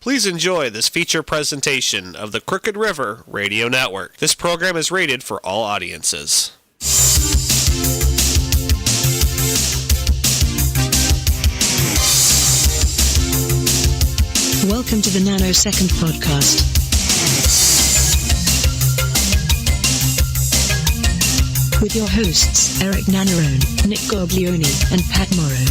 Please enjoy this feature presentation of the Crooked River Radio Network. This program is rated for all audiences. Welcome to the Nanosecond Podcast. With your hosts, Erik Nannarone, Nick Goglioni, and Pat Morrow.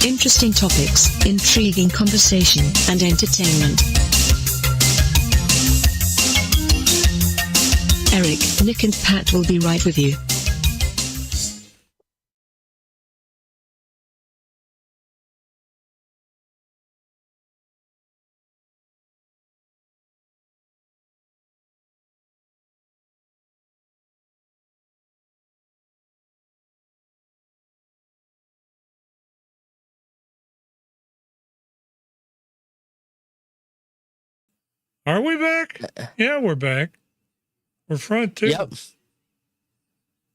Interesting topics, intriguing conversation, and entertainment. Erik, Nick, and Pat will be right with you. Are we back? Yeah, we're back. We're front, too. Yep.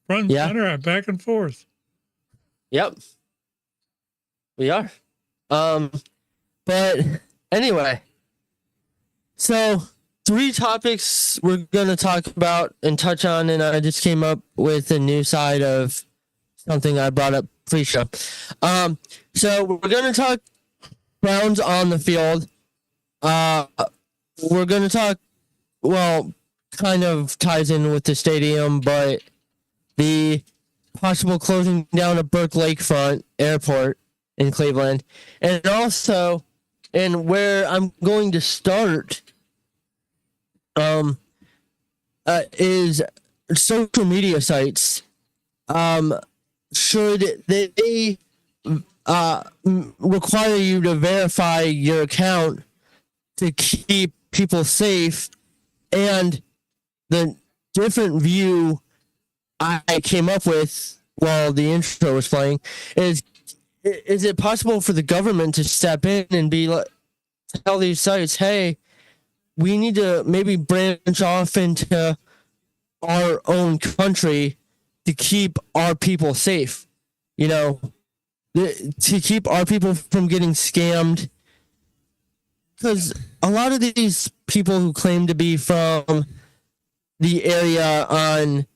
Front and center, back and forth. Yep. We are. But anyway, so 3 topics we're going to talk about and touch on, and I just came up with a new side of something I brought up pre-show. So we're going to talk Browns on the field. We're going to talk, well, kind of ties in with the stadium, but the possible closing down of Burke Lakefront Airport in Cleveland. And also, and where I'm going to start is social media sites. Should they require you to verify your account to keep people safe? And the different view I came up with while the intro was playing is it possible for the government to step in and be like, tell these sites, hey, we need to maybe branch off into our own country to keep our people safe, you know, to keep our people from getting scammed. Because a lot of these people who claim to be from the area on,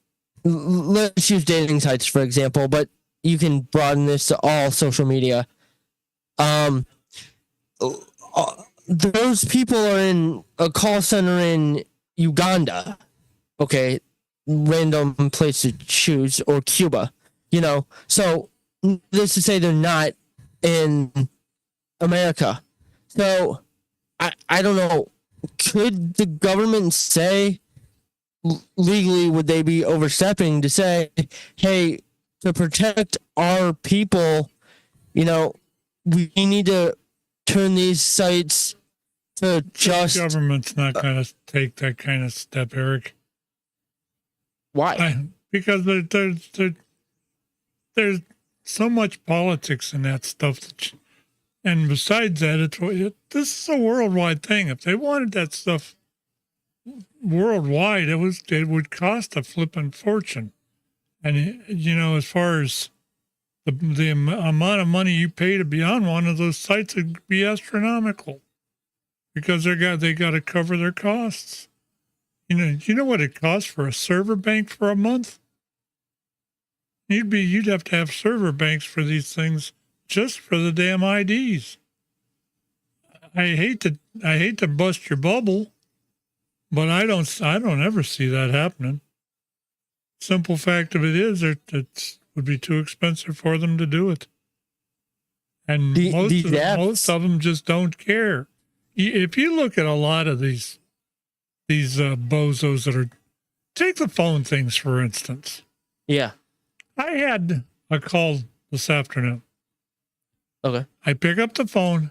let's use dating sites, for example, but you can broaden this to all social media. Those people are in a call center in Uganda, okay, random place to choose, or Cuba, you know. So this to say they're not in America. So I don't know. Could the government say, legally, would they be overstepping to say, hey, to protect our people, you know, we need to turn these sites to just... The government's not going to take that kind of step, Erik. Why? Because there's so much politics in that stuff that and besides that, this is a worldwide thing. If they wanted that stuff worldwide, it would cost a flippin' fortune. And, you know, as far as the amount of money you pay to be on one of those sites would be astronomical because they got to cover their costs. You know what it costs for a server bank for a month? You'd have to have server banks for these things just for the damn IDs. I hate to bust your bubble, but I don't ever see that happening. Simple fact of it is it would be too expensive for them to do it. And most of them just don't care. If you look at a lot of these bozos that are, take the phone things, for instance. Yeah. I had a call this afternoon. Okay. I pick up the phone.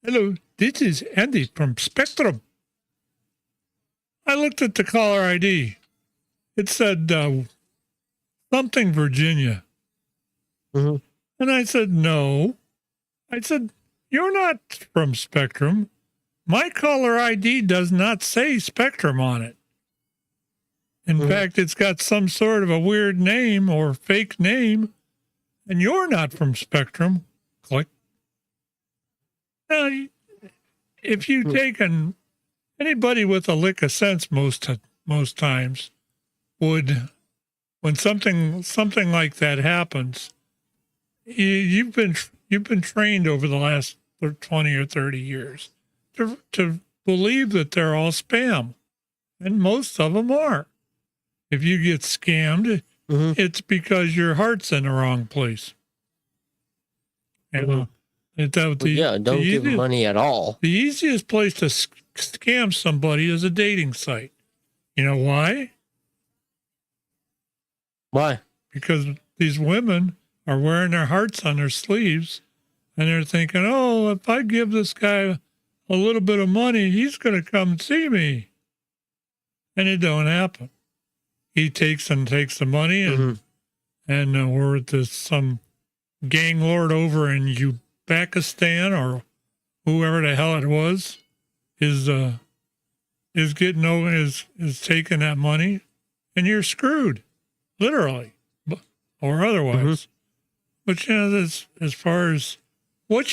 Hello, this is Andy from Spectrum. I looked at the caller ID. It said something Virginia. Mm-hmm. And I said, no. I said, you're not from Spectrum. My caller ID does not say Spectrum on it. In fact, it's got some sort of a weird name or fake name. and you're not from Spectrum, click. Now, if you take anybody with a lick of sense most times would, when something like that happens, you've been trained over the last 20 or 30 years to believe that they're all spam, and most of them are. If you get scammed, it's because your heart's in the wrong place. Mm-hmm. Don't give money at all. The easiest place to scam somebody is a dating site. You know why? Why? Because these women are wearing their hearts on their sleeves, and they're thinking, oh, if I give this guy a little bit of money, he's going to come see me. And it don't happen. He takes the money, and we're at some gang lord over in Uzbekistan or whoever the hell it was is getting over is taking that money, and you're screwed, literally, or otherwise. But this, as far as what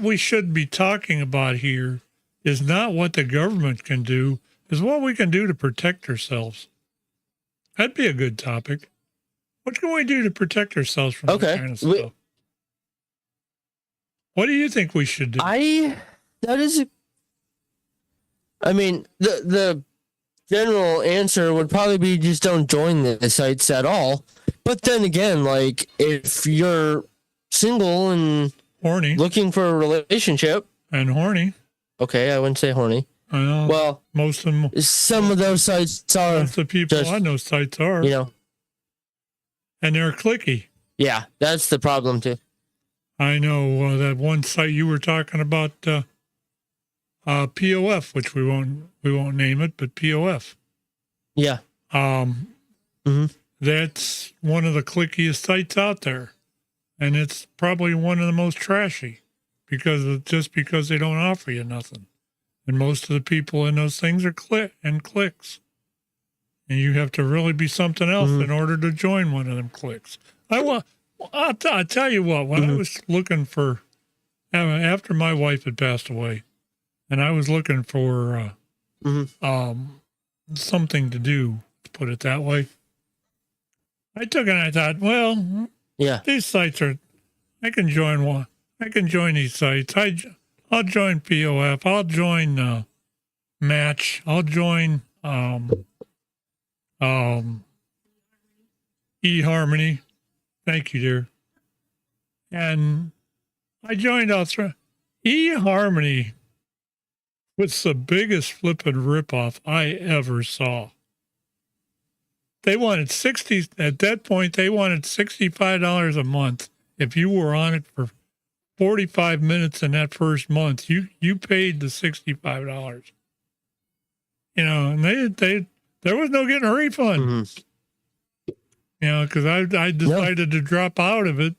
we should be talking about here is not what the government can do, is what we can do to protect ourselves. That'd be a good topic. What can we do to protect ourselves from this kind of stuff? What do you think we should do? The general answer would probably be just don't join the sites at all. But then again, like, if you're single and horny, looking for a relationship. And horny. Okay, I wouldn't say horny. I know. Well, most of them. Some of those sites are. Most of the people on those sites are. You know. And they're clicky. Yeah, that's the problem too. I know that one site you were talking about, POF, which we won't name it, but POF. Yeah. That's one of the clickiest sites out there, and it's probably one of the most trashy because they don't offer you nothing. And most of the people in those things are clicks. And you have to really be something else in order to join one of them clicks. I'll tell you what, when I was looking for, after my wife had passed away, and I was looking for something to do, to put it that way, I thought, well, these sites I can join one. I can join these sites. I'll join POF. I'll join Match. I'll join eHarmony. Thank you, dear. And I joined all three. eHarmony was the biggest flippin' ripoff I ever saw. They wanted at that point, they wanted $65 a month. If you were on it for 45 minutes in that first month, you paid the $65. You know, and there was no getting a refund. You know, because I decided to drop out of it,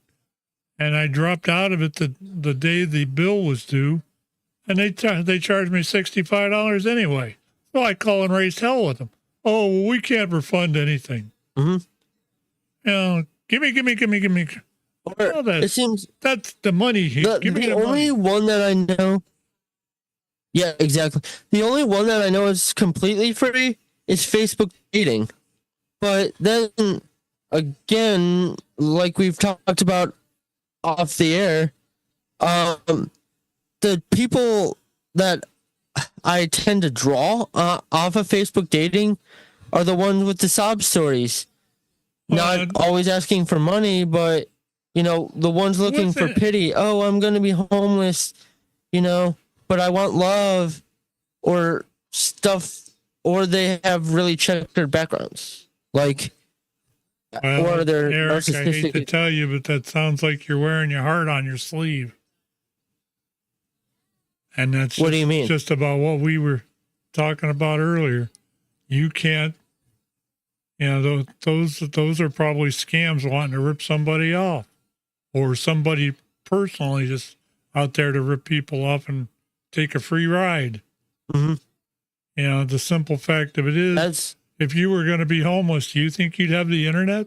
and I dropped out of it the day the bill was due, and they charged me $65 anyway. So I call and raise hell with them. Oh, well, we can't refund anything. You know, give me. Or it seems that's the money. Give me the only money. one that I know. Yeah, exactly. The only one that I know is completely free is Facebook dating. But then again, like we've talked about off the air, the people that I tend to draw off of Facebook dating are the ones with the sob stories. Not always asking for money, but, you know, the ones looking for pity. Oh, I'm going to be homeless, you know, but I want love or stuff, or they have really checkered backgrounds. Like, or they're Eric, narcissistic. I hate to tell you, but that sounds like you're wearing your heart on your sleeve. And that's what do you mean? Just about what we were talking about earlier. You can't, you know, those are probably scams wanting to rip somebody off, or somebody personally just out there to rip people off and take a free ride. You know, the simple fact of it is, if you were going to be homeless, do you think you'd have the internet?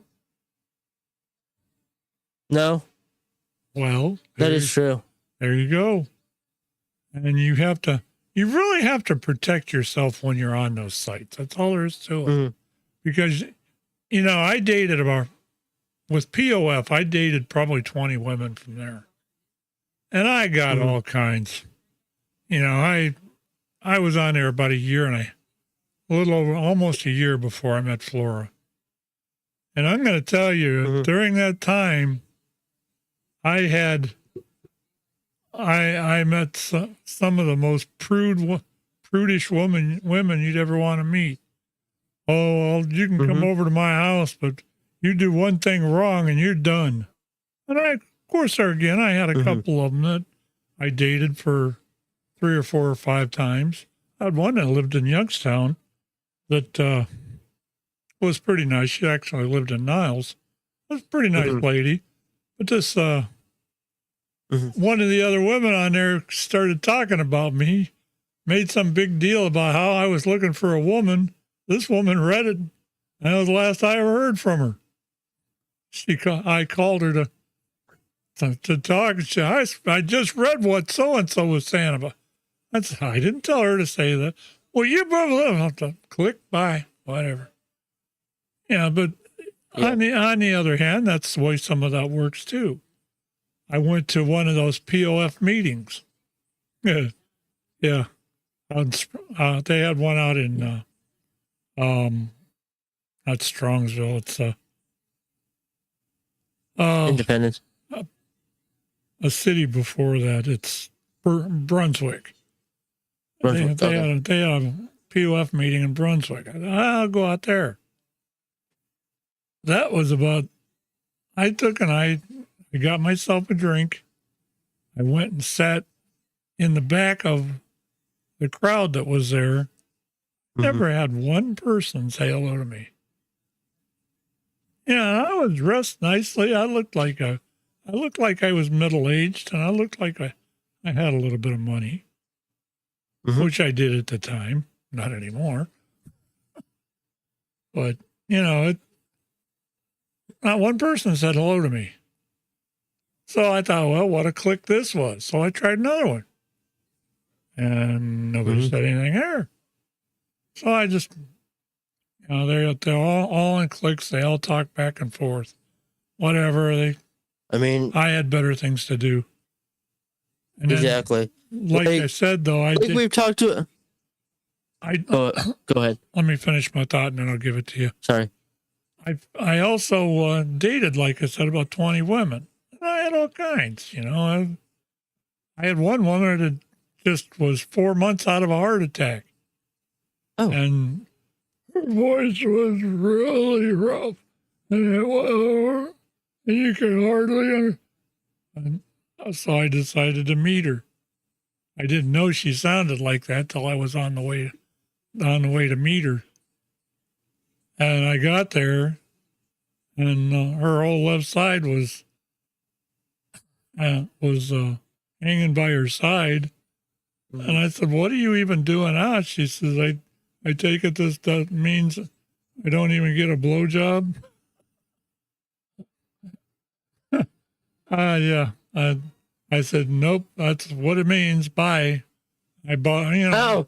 No, Well, that is true. there you go. And you really have to protect yourself when you're on those sites. That's all there is to it. Mhm. Because, I dated with POF, I dated probably 20 women from there. And I got all kinds. I was on there about a year a little over almost a year before I met Flora. And I'm going to tell you, during that time, I met some of the most prudish women you'd ever want to meet. Oh, well, you can come over to my house, but you do one thing wrong and you're done. And of course, I had a couple of them that I dated for 3 or 4 or 5 times. I had one that lived in Youngstown that was pretty nice. She actually lived in Niles. Was a pretty nice lady. But this one of the other women on there started talking about me, made some big deal about how I was looking for a woman. This woman read it, and that was the last I ever heard from her. I called her to talk, and I just read what so-and-so was saying about. I didn't tell her to say that. Well, you blah, click, bye, whatever. Yeah, but on the other hand, that's the way some of that works too. I went to one of those POF meetings. Yeah. They had one out in not Strongsville. It's Independence. A city before that. It's Brunswick. They had a POF meeting in Brunswick. I thought, I'll go out there. That was I got myself a drink. I went and sat in the back of the crowd that was there. Never had one person say hello to me. I was dressed nicely. I looked like I was middle-aged, and I looked like I had a little bit of money, which I did at the time, not anymore. But, not one person said hello to me. So I thought, well, what a click this was. So I tried another one. And nobody said anything there. So I just, they're all in cliques. They all talk back and forth. Whatever. I had better things to do. And exactly. Like I said, though, we've talked to. Go ahead. Let me finish my thought and then I'll give it to you. Sorry. I also dated, like I said, about 20 women. I had all kinds, I had one woman that just was 4 months out of a heart attack. Oh. And her voice was really rough. And you could hardly and so I decided to meet her. I didn't know she sounded like that till I was on the way to meet her. And I got there, and her whole left side was hanging by her side. And I said, "What are you even doing out?" She says, I take it that means I don't even get a blowjob." Yeah. I said, "Nope, that's what it means. Bye." I bought, Oh.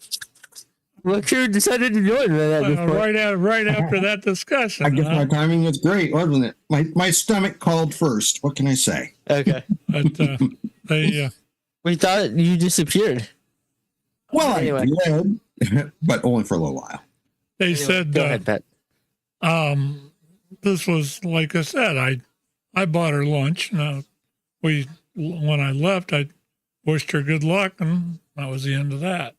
Look who decided to join that right after that discussion. I guess my timing was great, wasn't it? My stomach called first. What can I say? Okay. But we thought you disappeared. Well, anyway. I did, but only for a little while. They said, go ahead, Pat. This was, like I said, I bought her lunch. When I left, I wished her good luck, and that was the end of that.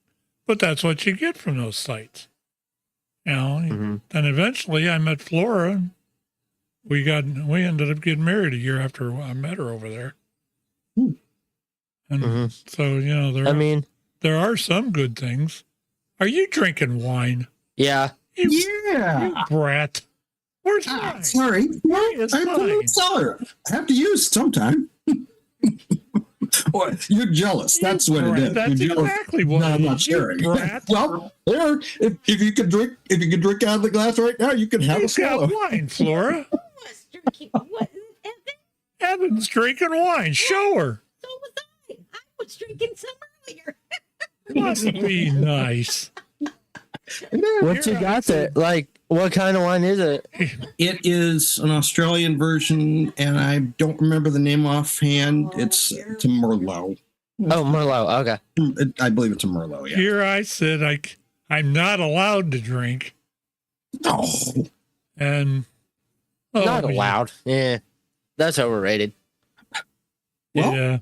But that's what you get from those sites. Then eventually I met Flora, and we ended up getting married a year after I met her over there. And so, there are some good things. Are you drinking wine? Yeah. You brat. Where's mine? Sorry. I put it in the cellar. I have to use it sometime. Boy, you're jealous. That's what it is. That's exactly what I'm not sharing. Well, there. If you could drink out of the glass right now, you can have a swallow. Wine, Flora. Who was drinking? What? heavens drinking wine. Show her. So was I. I was drinking some earlier. Must be nice. What you got there? Like, what kind of wine is it? It is an Australian version, and I don't remember the name offhand. It's a Merlot. Oh, Merlot. Okay. I believe it's a Merlot, yeah. Here I said I'm not allowed to drink. No. And Not allowed. Yeah. That's overrated. Well, yeah.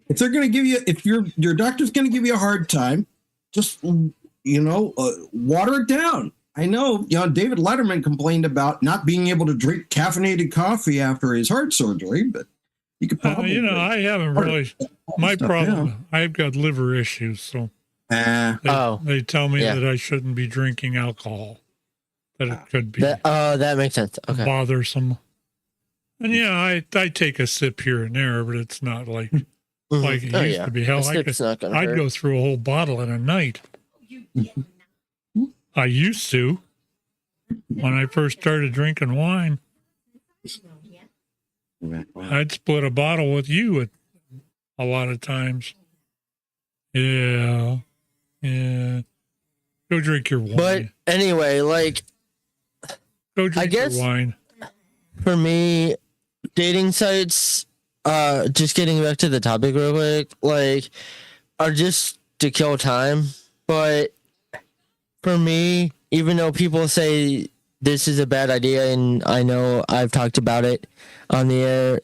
if they're going to give you, if your doctor's going to give you a hard time, just, water it down. I know, David Letterman complained about not being able to drink caffeinated coffee after his heart surgery, but you could probably. I haven't really. My problem, I've got liver issues, so they tell me that I shouldn't be drinking alcohol. That it could be that makes sense. Okay. bothersome. And I take a sip here and there, but it's not like it used to be. Hell, I'd go through a whole bottle in a night. I used to when I first started drinking wine. I'd split a bottle with you a lot of times. Yeah. Go drink your wine. But anyway, Go drink your wine. For me, dating sites, just getting back to the topic real quick, are just to kill time. But for me, even though people say this is a bad idea, and I know I've talked about it on the air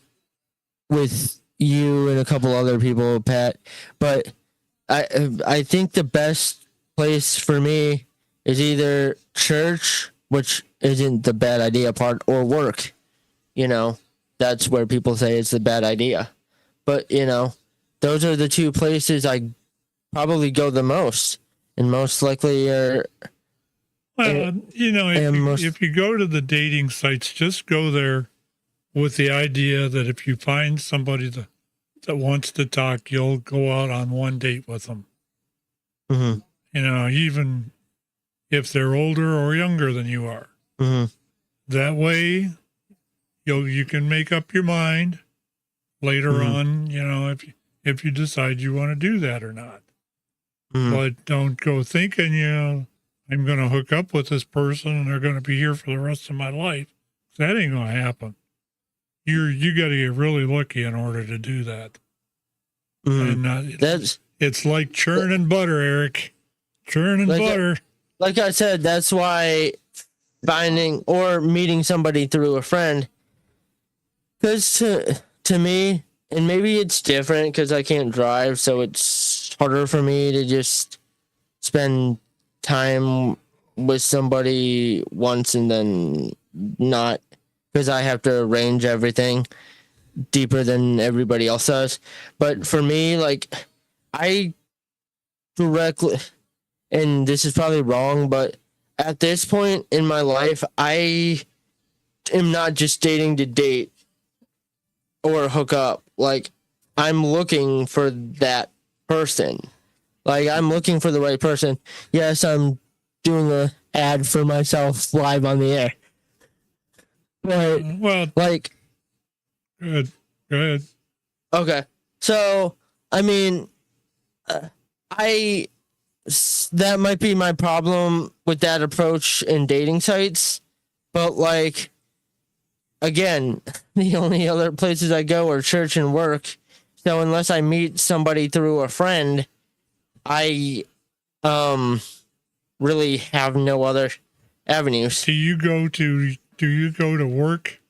with you and a couple other people, Pat, but I think the best place for me is either church, which isn't the bad idea part, or work. That's where people say it's a bad idea. But, those are the two places I probably go the most, and most likely are. Well, if you go to the dating sites, just go there with the idea that if you find somebody that wants to talk, you'll go out on one date with them. Mm-hmm. Even if they're older or younger than you are. Mm-hmm. That way, you can make up your mind later on, if you decide you want to do that or not. Mm-hmm. But don't go thinking, I'm going to hook up with this person and they're going to be here for the rest of my life. That ain't going to happen. You got to get really lucky in order to do that. Mm-hmm. And it's like churning butter, Eric. Churning butter. Like I said, that's why finding or meeting somebody through a friend, because to me, and maybe it's different because I can't drive, so it's harder for me to just spend time with somebody once and then not, because I have to arrange everything deeper than everybody else does. But for me, I directly, and this is probably wrong, but at this point in my life, I am not just dating to date or hook up. I'm looking for that person. I'm looking for the right person. Yes, I'm doing an ad for myself live on the air. But, good. Okay. So, that might be my problem with that approach in dating sites. But, again, the only other places I go are church and work. So unless I meet somebody through a friend, I really have no other avenues. Do you go to work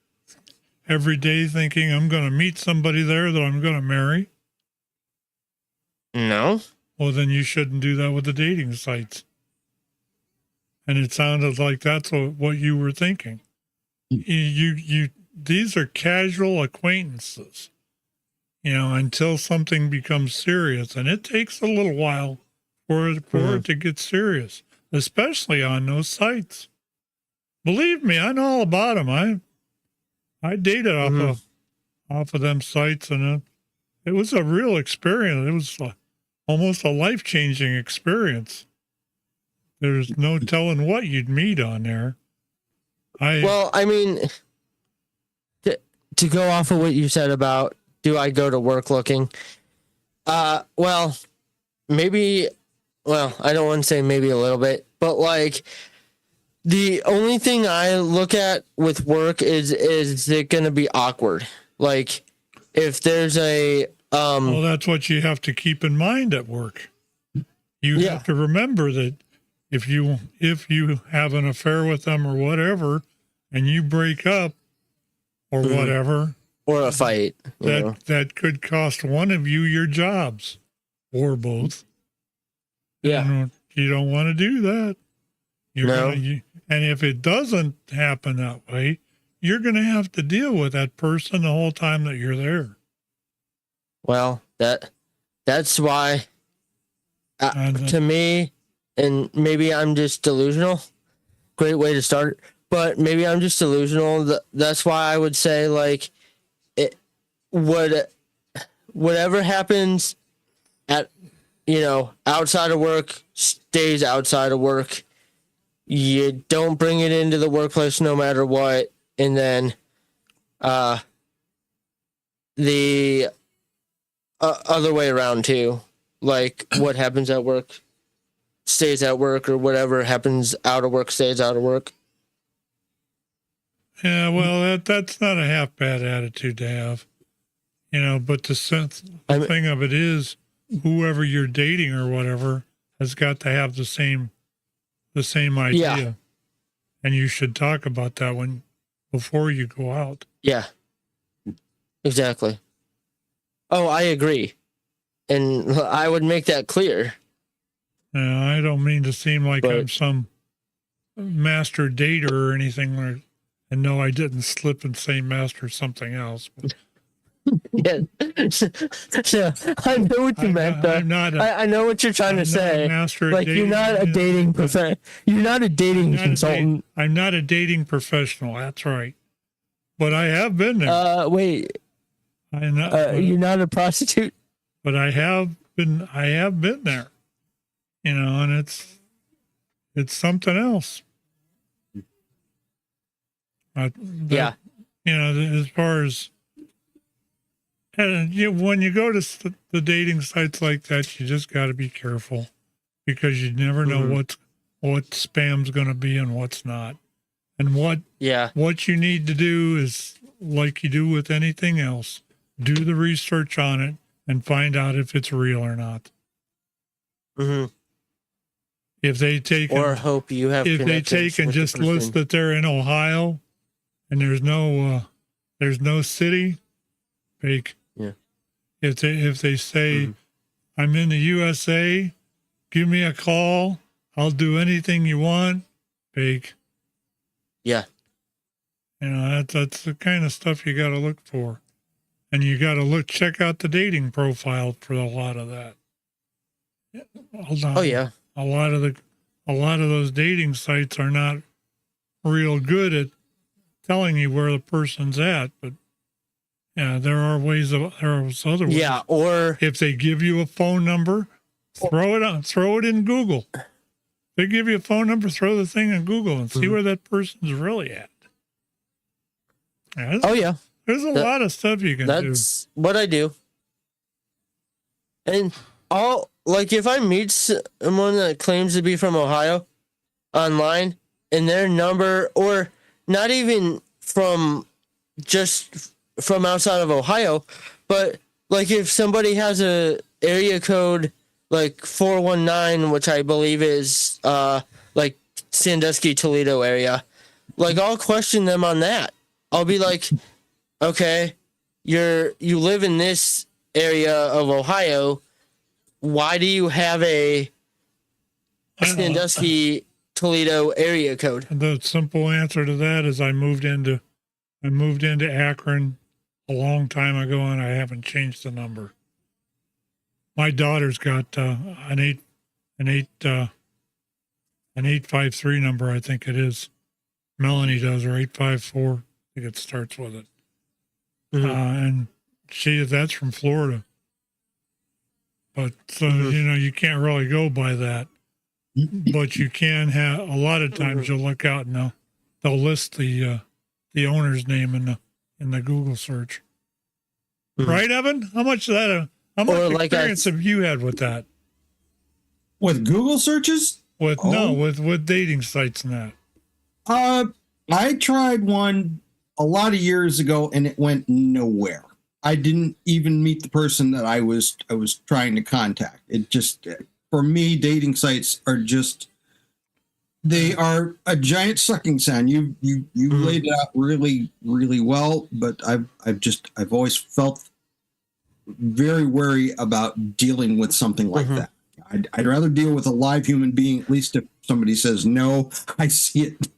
every day thinking I'm going to meet somebody there that I'm going to marry? No. Well, then you shouldn't do that with the dating sites. And it sounded like that's what you were thinking. These are casual acquaintances, until something becomes serious. And it takes a little while for it to get serious, especially on those sites. Believe me, I know all about them. I dated off of them sites, and it was a real experience. It was almost a life-changing experience. There's no telling what you'd meet on there. to go off of what you said about do I go to work looking? Well, maybe. Well, I don't want to say maybe a little bit, but like the only thing I look at with work is it going to be awkward? Like if there's a well, that's what you have to keep in mind at work. You have to remember that if you have an affair with them or whatever, and you break up or whatever, or a fight, that could cost one of you your jobs or both. Yeah, And you don't want to do that. And if it doesn't happen that way, you're going to have to deal with that person the whole time that you're there. Well, that's why, to me, and maybe I'm just delusional. Great way to start, but maybe I'm just delusional. That's why I would say like, whatever happens at outside of work stays outside of work. You don't bring it into the workplace no matter what, and then the other way around too. Like what happens at work stays at work, or whatever happens out of work stays out of work. Yeah, well, that's not a half bad attitude to have, but the thing of it is, whoever you're dating or whatever has got to have the same idea. Yeah. And you should talk about that before you go out. Yeah, exactly. Oh, I agree. And I would make that clear. I don't mean to seem like I'm some master dater or anything. And no, I didn't slip and say master something else. But yeah, I know what you meant. I know what you're trying to say. Like you're not a dating You're not a dating consultant. I'm not a dating professional. That's right. But I have been there. Wait. You're not a prostitute. But I have been there. And it's something else. Yeah. As far as when you go to the dating sites like that, you just got to be careful because you never know what spam's going to be and what's not. And what you need to do is like you do with anything else, do the research on it and find out if it's real or not. Mm-hmm. If they take hope you have if they take and just list that they're in Ohio and there's no city, fake. Yeah. If they say I'm in the USA, give me a call. I'll do anything you want, fake. Yeah. That's the kind of stuff you got to look for. And you got to check out the dating profile for a lot of that. Oh yeah. A lot of those dating sites are not real good at telling you where the person's at, but yeah, there are other ways. Yeah, or if they give you a phone number, throw it in Google. If they give you a phone number, throw the thing in Google and see where that person's really at. Yeah, there's a lot of stuff you can do. That's what I do. And if I meet someone that claims to be from Ohio online and their number, or not even just from outside of Ohio, but like if somebody has a area code like 419, which I believe is like Sandusky, Toledo area, like I'll question them on that. I'll be like, okay, you live in this area of Ohio. Why do you have a Sandusky, Toledo area code? The simple answer to that is I moved into Akron a long time ago, and I haven't changed the number. My daughter's got an 853 number, I think it is. Melanie does, or 854. I think it starts with it. And that's from Florida. But so you can't really go by that. But you can have a lot of times you'll look out and they'll list the owner's name in in the Google search. Mhm. Right, Evan? How much experience have you had with that? With Google searches? With dating sites and that. I tried one a lot of years ago and it went nowhere. I didn't even meet the person that I was trying to contact. It just, for me, dating sites are just, they are a giant sucking sound. You laid it out really, really well, but I've always felt very wary about dealing with something like that. I'd rather deal with a live human being, at least if somebody says no, I see it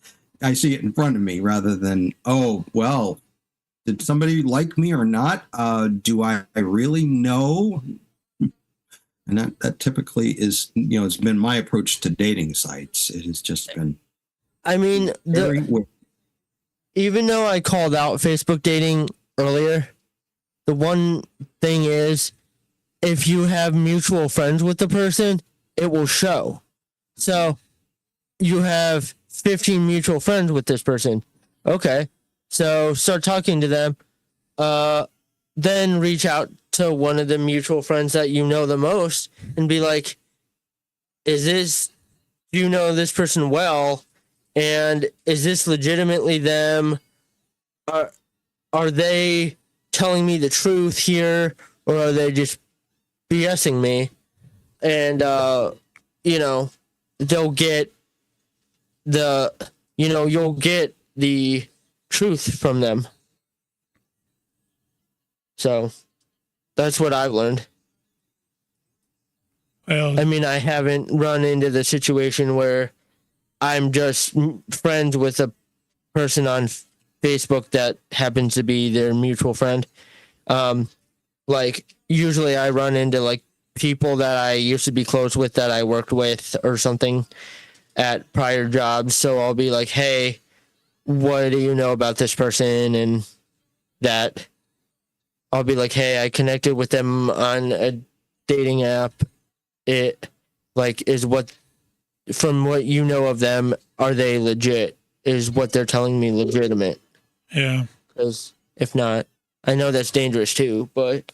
in front of me, rather than, oh, well, did somebody like me or not? Do I really know? And that typically is, it's been my approach to dating sites. It has just been. I mean, even though I called out Facebook dating earlier, the one thing is, if you have mutual friends with the person, it will show. So you have 15 mutual friends with this person. Okay. So start talking to them. Then reach out to one of the mutual friends that you know the most and be like, do you know this person well? And is this legitimately them? Are they telling me the truth here, or are they just BSing me? And, they'll get you'll get the truth from them. So that's what I've learned. Well, I mean, I haven't run into the situation where I'm just friends with a person on Facebook that happens to be their mutual friend. Like, usually I run into like people that I used to be close with that I worked with or something at prior jobs. So I'll be like, hey, what do you know about this person? And that I'll be like, hey, I connected with them on a dating app. It like is what, from what you know of them, are they legit? Is what they're telling me legitimate? yeah. Because if not, I know that's dangerous too, but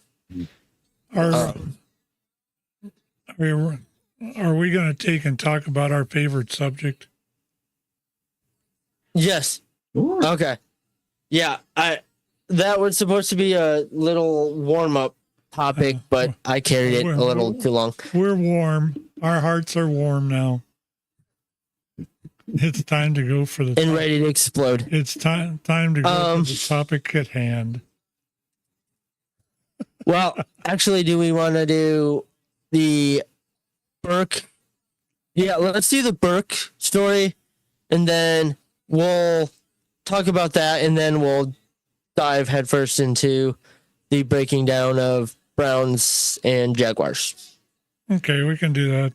Are we going to take and talk about our favorite subject? yes. Sure. Okay. Yeah, that was supposed to be a little warm up topic, but I carried it a little too long. We're warm. Our hearts are warm now. It's time to go for the And ready to explode. It's time to go for the topic at hand. Well, actually, do we want to do the Burke? Yeah, let's do the Burke story, and then we'll talk about that, and then we'll dive headfirst into the breaking down of Browns and Jaguars. Okay, we can do that.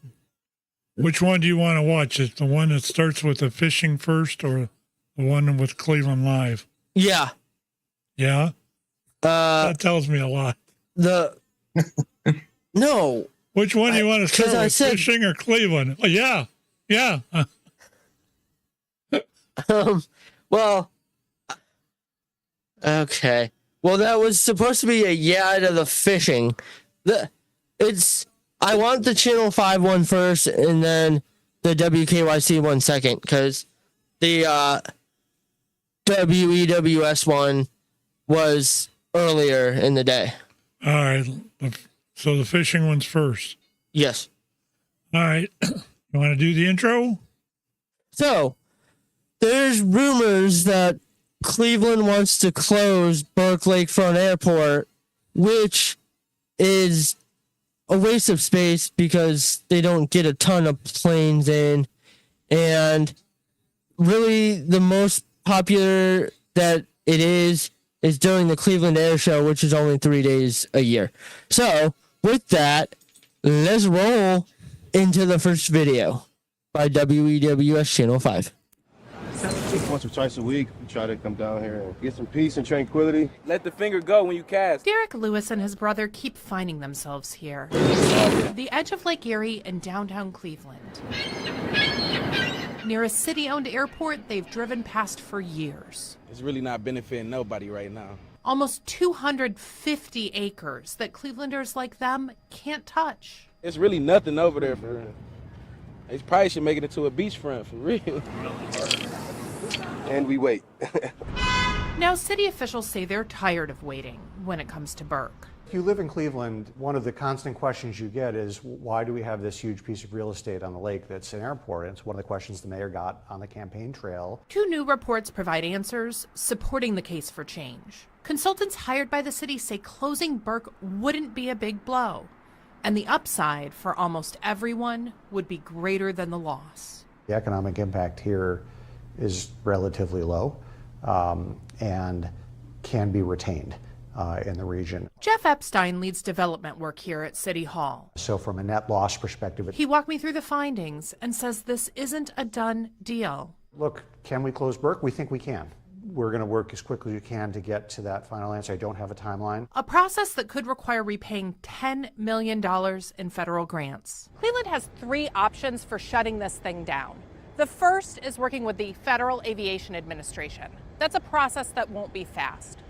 Which one do you want to watch? Is the one that starts with the fishing first, or the one with Cleveland Live? Yeah. Yeah? That tells me a lot. No. Which one do you want to start with, fishing or Cleveland? Oh, yeah. Yeah. Well, okay. Well, that was supposed to be a yeah to the fishing. I want the Channel 5 one first, and then the WKYC one second, because the WEWS one was earlier in the day. All right. So the fishing one's first. Yes. All right. You want to do the intro? So, there's rumors that Cleveland wants to close Burke Lakefront Airport, which is a waste of space because they don't get a ton of planes in. And really, the most popular that it is during the Cleveland Air Show, which is only 3 days a year. So, with that, let's roll into the first video by WEWS Channel 5. Once or twice a week, we try to come down here and get some peace and tranquility. Let the finger go when you cast. Derek Lewis and his brother keep finding themselves here, the edge of Lake Erie in downtown Cleveland. near a city-owned airport they've driven past for years. It's really not benefiting nobody right now. Almost 250 acres that Clevelanders like them can't touch. It's really nothing over there for real. They probably should make it into a beachfront for real. And we wait. Now, city officials say they're tired of waiting when it comes to Burke. If you live in Cleveland, one of the constant questions you get is, why do we have this huge piece of real estate on the lake that's an airport? And it's one of the questions the mayor got on the campaign trail. 2 new reports provide answers supporting the case for change. Consultants hired by the city say closing Burke wouldn't be a big blow, and the upside for almost everyone would be greater than the loss. The economic impact here is relatively low and can be retained in the region. Jeff Epstein leads development work here at City Hall. So from a net loss perspective, He walked me through the findings and says this isn't a done deal. look, can we close Burke? We think we can. We're going to work as quickly as we can to get to that final answer. I don't have a timeline. A process that could require repaying $10 million in federal grants. Cleveland has 3 options for shutting this thing down. The first is working with the Federal Aviation Administration. That's a process that won't be fast.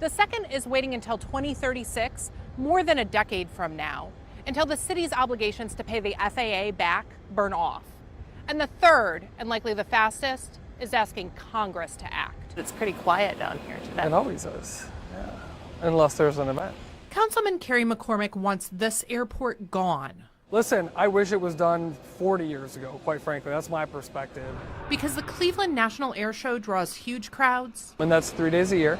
The second is waiting until 2036, more than a decade from now, until the city's obligations to pay the FAA back burn off. And the third, and likely the fastest, is asking Congress to act. It's pretty quiet down here today. It always is, yeah. Unless there's an event. Councilman Kerry McCormick wants this airport gone. Listen, I wish it was done 40 years ago, quite frankly. That's my perspective. Because the Cleveland National Air Show draws huge crowds. And that's 3 days a year.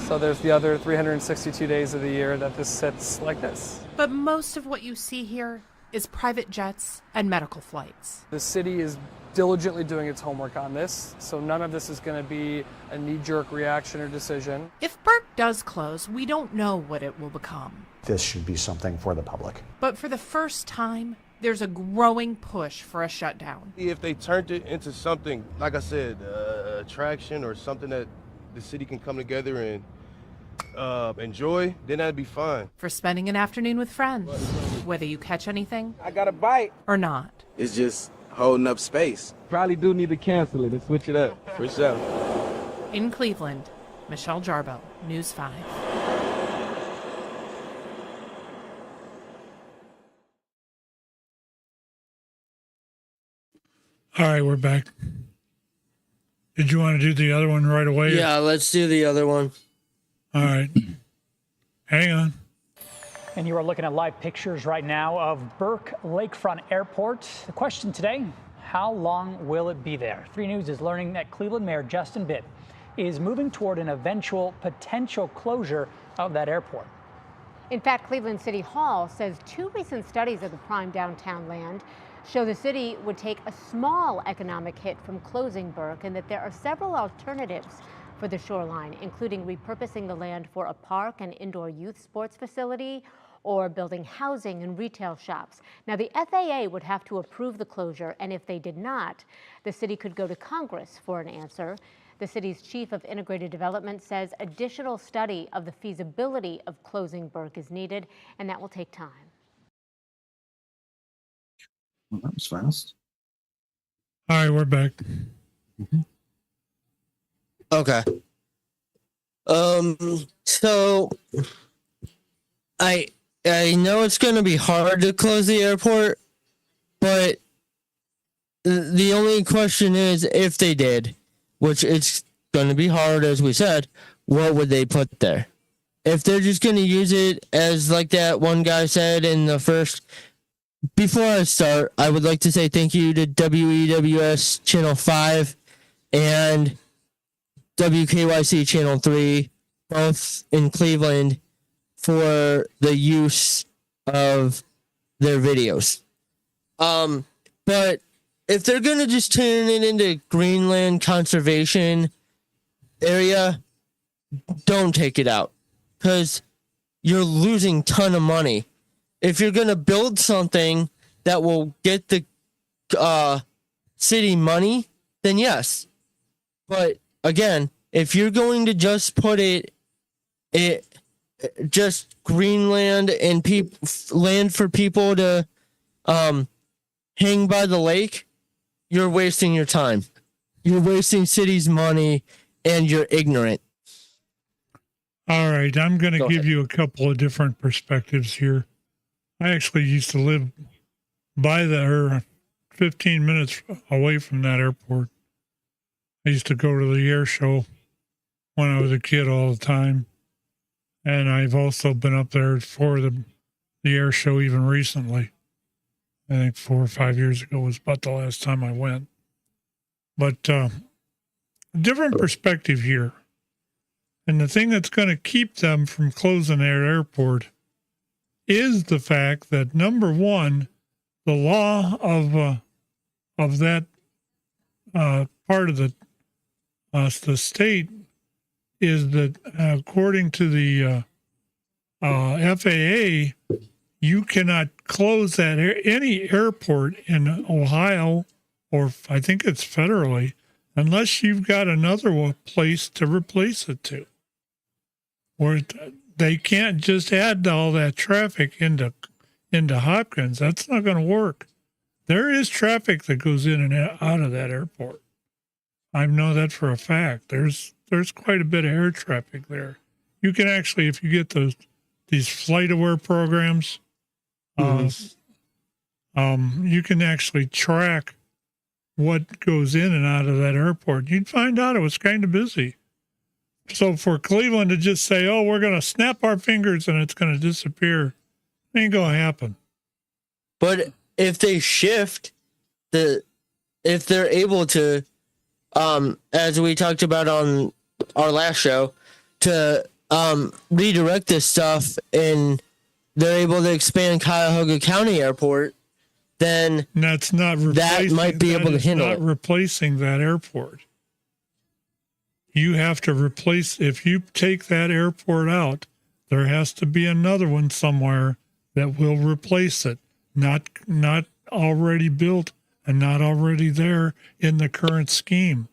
So there's the other 362 days of the year that this sits like this. But most of what you see here is private jets and medical flights. The city is diligently doing its homework on this, so none of this is going to be a knee-jerk reaction or decision. If Burke does close, we don't know what it will become. This should be something for the public. But for the first time, there's a growing push for a shutdown. If they turned it into something, like I said, attraction or something that the city can come together and enjoy, then that'd be fine. For spending an afternoon with friends, whether you catch anything I got a bite. or not. It's just holding up space. Probably do need to cancel it and switch it up. For sure. In Cleveland, Michelle Jarbo, News 5. All right, we're back. Did you want to do the other one right away? Yeah, let's do the other one. All right. Hang on. And you are looking at live pictures right now of Burke Lakefront Airport. The question today, how long will it be there? 3 News is learning that Cleveland Mayor Justin Bitt is moving toward an eventual potential closure of that airport. In fact, Cleveland City Hall says 2 recent studies of the prime downtown land show the city would take a small economic hit from closing Burke, and that there are several alternatives for the shoreline, including repurposing the land for a park and indoor youth sports facility, or building housing and retail shops. Now, the FAA would have to approve the closure, and if they did not, the city could go to Congress for an answer. The city's chief of integrated development says additional study of the feasibility of closing Burke is needed, and that will take time. Well, that was fast. All right, we're back. Okay. So I know it's going to be hard to close the airport, but the only question is, if they did, which it's going to be hard, as we said, what would they put there? If they're just going to use it as, like that one guy said in the first. Before I start, I would like to say thank you to WEWS Channel 5 and WKYC Channel 3, both in Cleveland, for the use of their videos. But if they're going to just turn it into Greenland Conservation Area, don't take it out, because you're losing a ton of money. If you're going to build something that will get the city money, then yes. But again, if you're going to just put it just Greenland and land for people to hang by the lake, you're wasting your time. You're wasting city's money, and you're ignorant. All right, I'm going to Go give ahead. you a couple of different perspectives here. I actually used to live by or 15 minutes away from that airport. I used to go to the air show when I was a kid all the time. And I've also been up there for the air show even recently. I think 4 or 5 years ago was about the last time I went. But different perspective here. And the thing that's going to keep them from closing their airport is the fact that, number one, the law of that part of the state is that, according to the FAA, you cannot close any airport in Ohio, or I think it's federally, unless you've got another place to replace it to. Or they can't just add all that traffic into Hopkins. That's not going to work. There is traffic that goes in and out of that airport. I know that for a fact. There's quite a bit of air traffic there. You can actually, if you get these flight aware programs, you can actually track what goes in and out of that airport. You'd find out it was kind of busy. So for Cleveland to just say, "Oh, we're going to snap our fingers and it's going to disappear," ain't going to happen. But if they shift if they're able to, as we talked about on our last show, to redirect this stuff and they're able to expand Cuyahoga County Airport, then that might be able to handle it. Not replacing that airport. You have to replace, if you take that airport out, there has to be another one somewhere that will replace it. Not already built and not already there in the current scheme.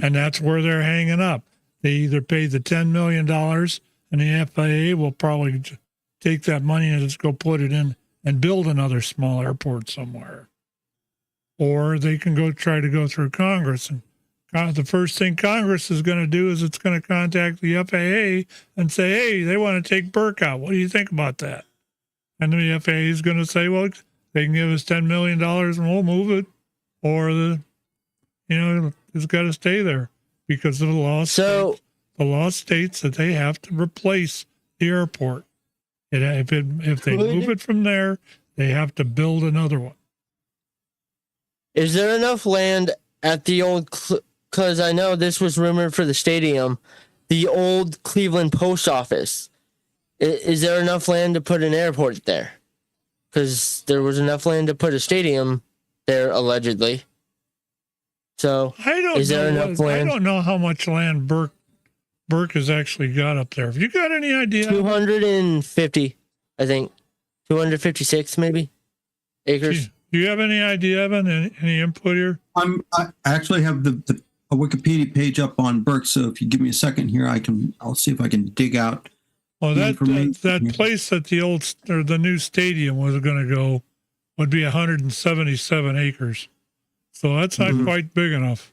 And that's where they're hanging up. They either pay the $10 million and the FAA will probably take that money and just go put it in and build another small airport somewhere. Or they can try to go through Congress. And the first thing Congress is going to do is it's going to contact the FAA and say, "Hey, they want to take Burke out. What do you think about that?" And the FAA is going to say, "Well, they can give us $10 million and we'll move it." Or it's got to stay there because of the law. The law states that they have to replace the airport. If they move it from there, they have to build another one. Is there enough land at the old, because I know this was rumored for the stadium, the old Cleveland post office? Is there enough land to put an airport there? Because there was enough land to put a stadium there, allegedly. So, I don't know how much land Burke has actually got up there. Have you got any idea? 250, I think. 256, maybe, acres. Do you have any idea, Evan? Any input here? I actually have the Wikipedia page up on Burke, so if you give me a second here, I'll see if I can dig out. Well, that place that the new stadium was going to go would be 177 acres. So that's not quite big enough.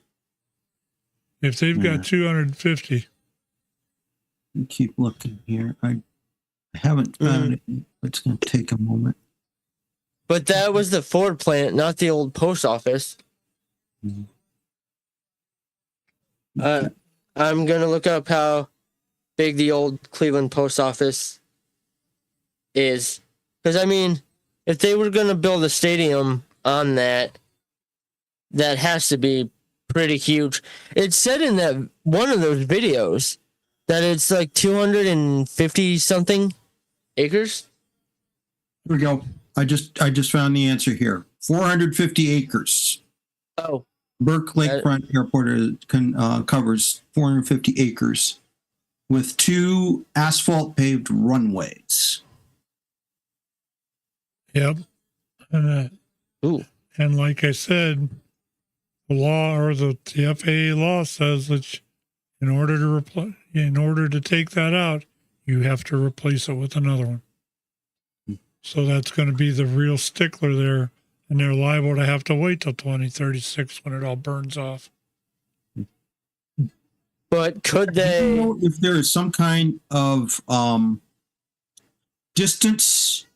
If they've got 250. Keep looking here. I haven't found it. It's going to take a moment. But that was the Ford plant, not the old post office. I'm going to look up how big the old Cleveland post office is. Because, I mean, if they were going to build a stadium on that has to be pretty huge. It said in that one of those videos that it's like 250 something acres. Here we go. I just found the answer here. 450 acres. Oh. Burke Lakefront Airport covers 450 acres with 2 asphalt paved runways. Yep. And like I said, the law or the FAA law says that in order to take that out, you have to replace it with another one. So that's going to be the real stickler there. and they're liable to have to wait till 2036 when it all burns off. But could Do they? you know if there is some kind of distance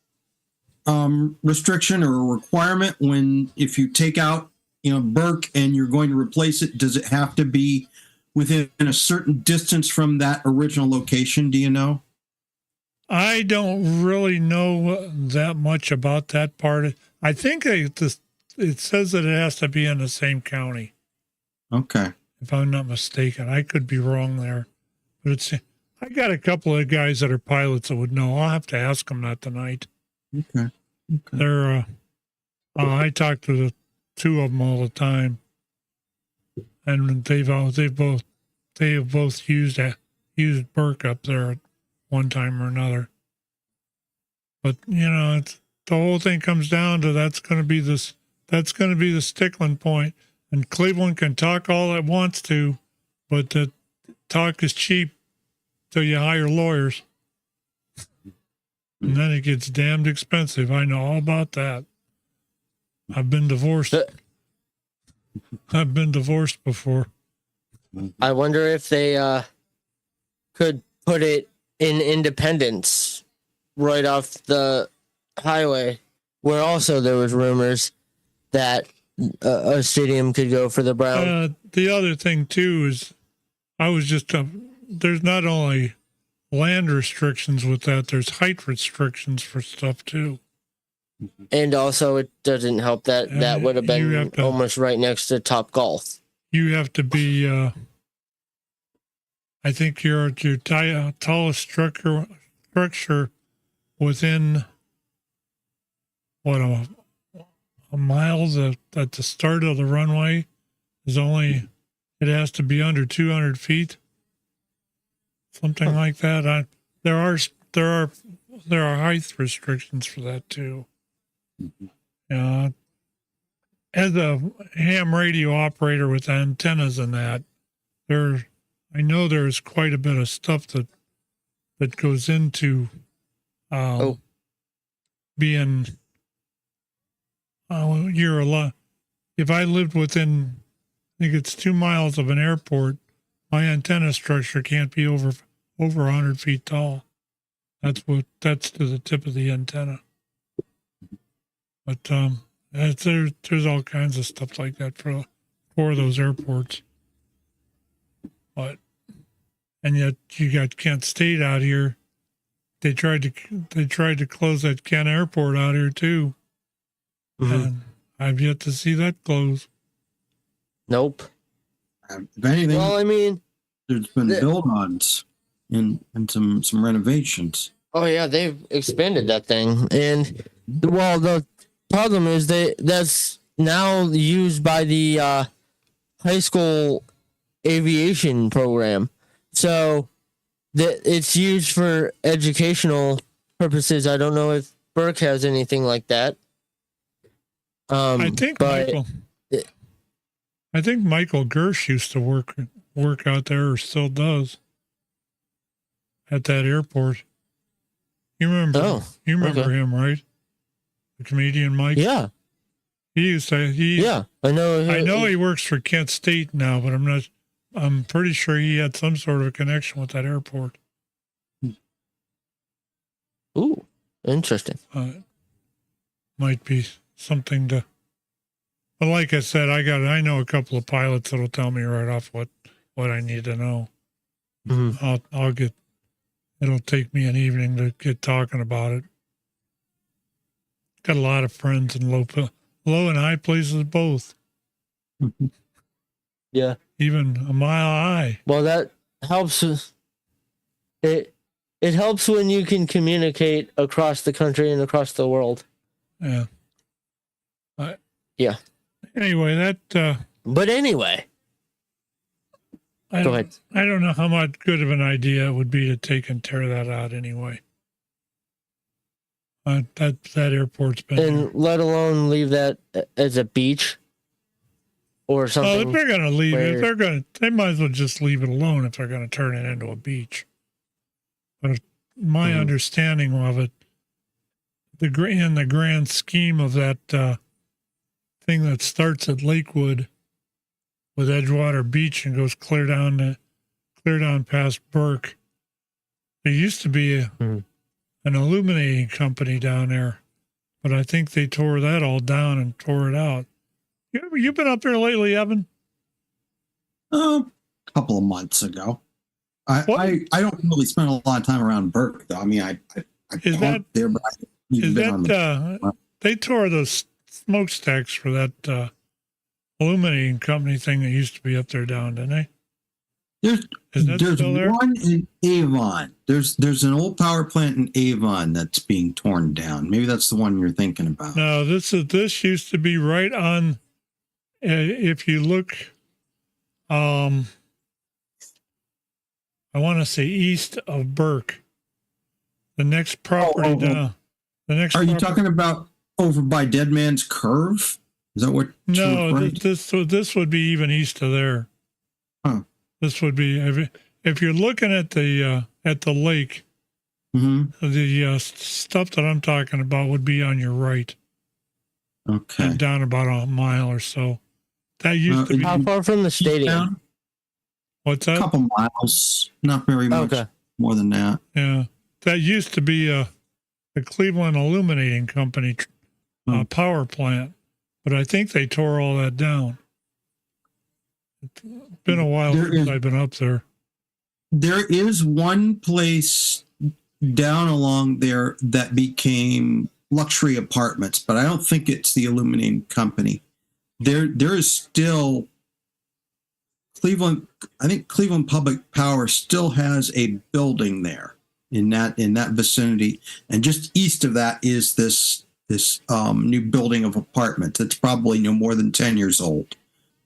restriction or requirement when if you take out, Burke and you're going to replace it, does it have to be within a certain distance from that original location? Do you know? I don't really know that much about that part. I think it says that it has to be in the same county, Okay. if I'm not mistaken. I could be wrong there. But I got a couple of guys that are pilots that would know. I'll have to ask them that tonight. Okay. They're, I talk to the two of them all the time, and they have both used Burke up there at one time or another. But it's the whole thing comes down to that's going to be the stickling point. And Cleveland can talk all it wants to, but the talk is cheap till you hire lawyers. And then it gets damned expensive. I know all about that. I've been divorced. I've been divorced before. I wonder if they could put it in Independence, right off the highway, where also there was rumors that a stadium could go for the Browns. The other thing too is, I was just there's not only land restrictions with that, there's height restrictions for stuff too. And also, it doesn't help that would have been almost right next to Top Golf. You have to be, I think your tallest structure within, a mile at the start of the runway is it has to be under 200 feet. Something like that. There are height restrictions for that too. As a ham radio operator with antennas and that, I know there's quite a bit of stuff that goes into being. You're a lot. If I lived within, I think it's 2 miles of an airport, my antenna structure can't be over 100 feet tall. That's to the tip of the antenna. But there's all kinds of stuff like that for those airports. And yet you got Kent State out here. They tried to close that Kent Airport out here too. Mm-hmm. And I've yet to see that close. Nope. If anything, well, I mean, there's been build-ons and some renovations. Oh yeah, they've expanded that thing, and the problem is that's now used by the high school aviation program, so that it's used for educational purposes. I don't know if Burke has anything like that. I think Michael Gersh used to work out there, or still does, at that airport. You remember? Him, right? The comedian Mike. Yeah. He used to. Yeah, I know. I know he works for Kent State now, but I'm pretty sure he had some sort of a connection with that airport. Ooh, interesting. Might be something to. But like I said, I know a couple of pilots that'll tell me right off what I need to know. Mm-hmm. It'll take me an evening to get talking about it. Got a lot of friends in low and high places both. Yeah. Even a mile high. Well, that helps. It helps when you can communicate across the country and across the world. Yeah. Yeah. Anyway, But anyway. Go ahead. I don't know how much good of an idea it would be to take and tear that out anyway. That airport's been. And let alone leave that as a beach or something. Oh, if they're going to leave it, they might as well just leave it alone if they're going to turn it into a beach. But my understanding of it, in the grand scheme of that thing that starts at Lakewood with Edgewater Beach and goes clear down past Burke. There used to be an illuminating company down there, but I think they tore that all down and tore it out. You been up there lately, Evan? A couple of months ago. I don't really spend a lot of time around Burke, though. I mean, I park there, but they tore those smokestacks for that illuminating company thing that used to be up there down, didn't they? There's one in Avon. There's an old power plant in Avon that's being torn down. Maybe that's the one you're thinking about. No, this used to be right on. If you look, I want to say east of Burke. The next property down. The next. Are you talking about over by Dead Man's Curve? Is that what? No, this would be even east of there. Huh. This would be if you're looking at the lake. Mm-hmm. The stuff that I'm talking about would be on your right. Okay. And down about a mile or so. That used to be. How far from the stadium? What's that? A couple miles, not very much more than that. Yeah, that used to be the Cleveland Illuminating Company power plant, but I think they tore all that down. It's been a while since I've been up there. There is one place down along there that became luxury apartments, but I don't think it's the Illuminating Company. There is still Cleveland. I think Cleveland Public Power still has a building there in that vicinity, and just east of that is this new building of apartments. It's probably no more than 10 years old.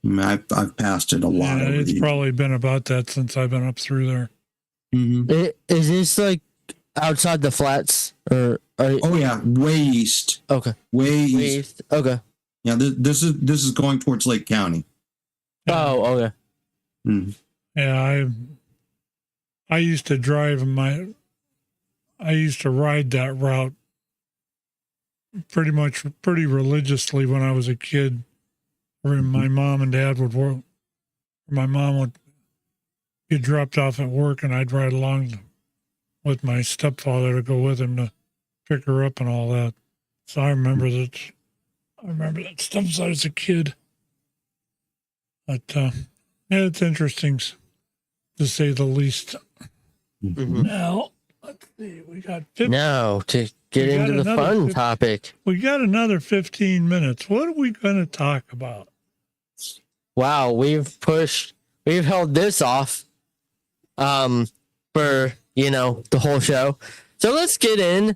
I mean, I've passed it a lot. Yeah, it's probably been about that since I've been up through there. Mm-hmm. Is this like outside the flats or? Oh yeah, way east. Okay. Way east. Okay. Yeah, this is going towards Lake County. Oh, okay. Mm-hmm. Yeah, I used to ride that route pretty religiously when I was a kid. My mom and dad would work. My mom would get dropped off at work, and I'd ride along with my stepfather to go with him to pick her up and all that. So I remember that stuff as I was a kid. But yeah, it's interesting to say the least. Mm-hmm. Now, let's see. We got now to get into the fun topic. We got another 15 minutes. What are we going to talk about? Wow, we've held this off for, the whole show. So let's get in.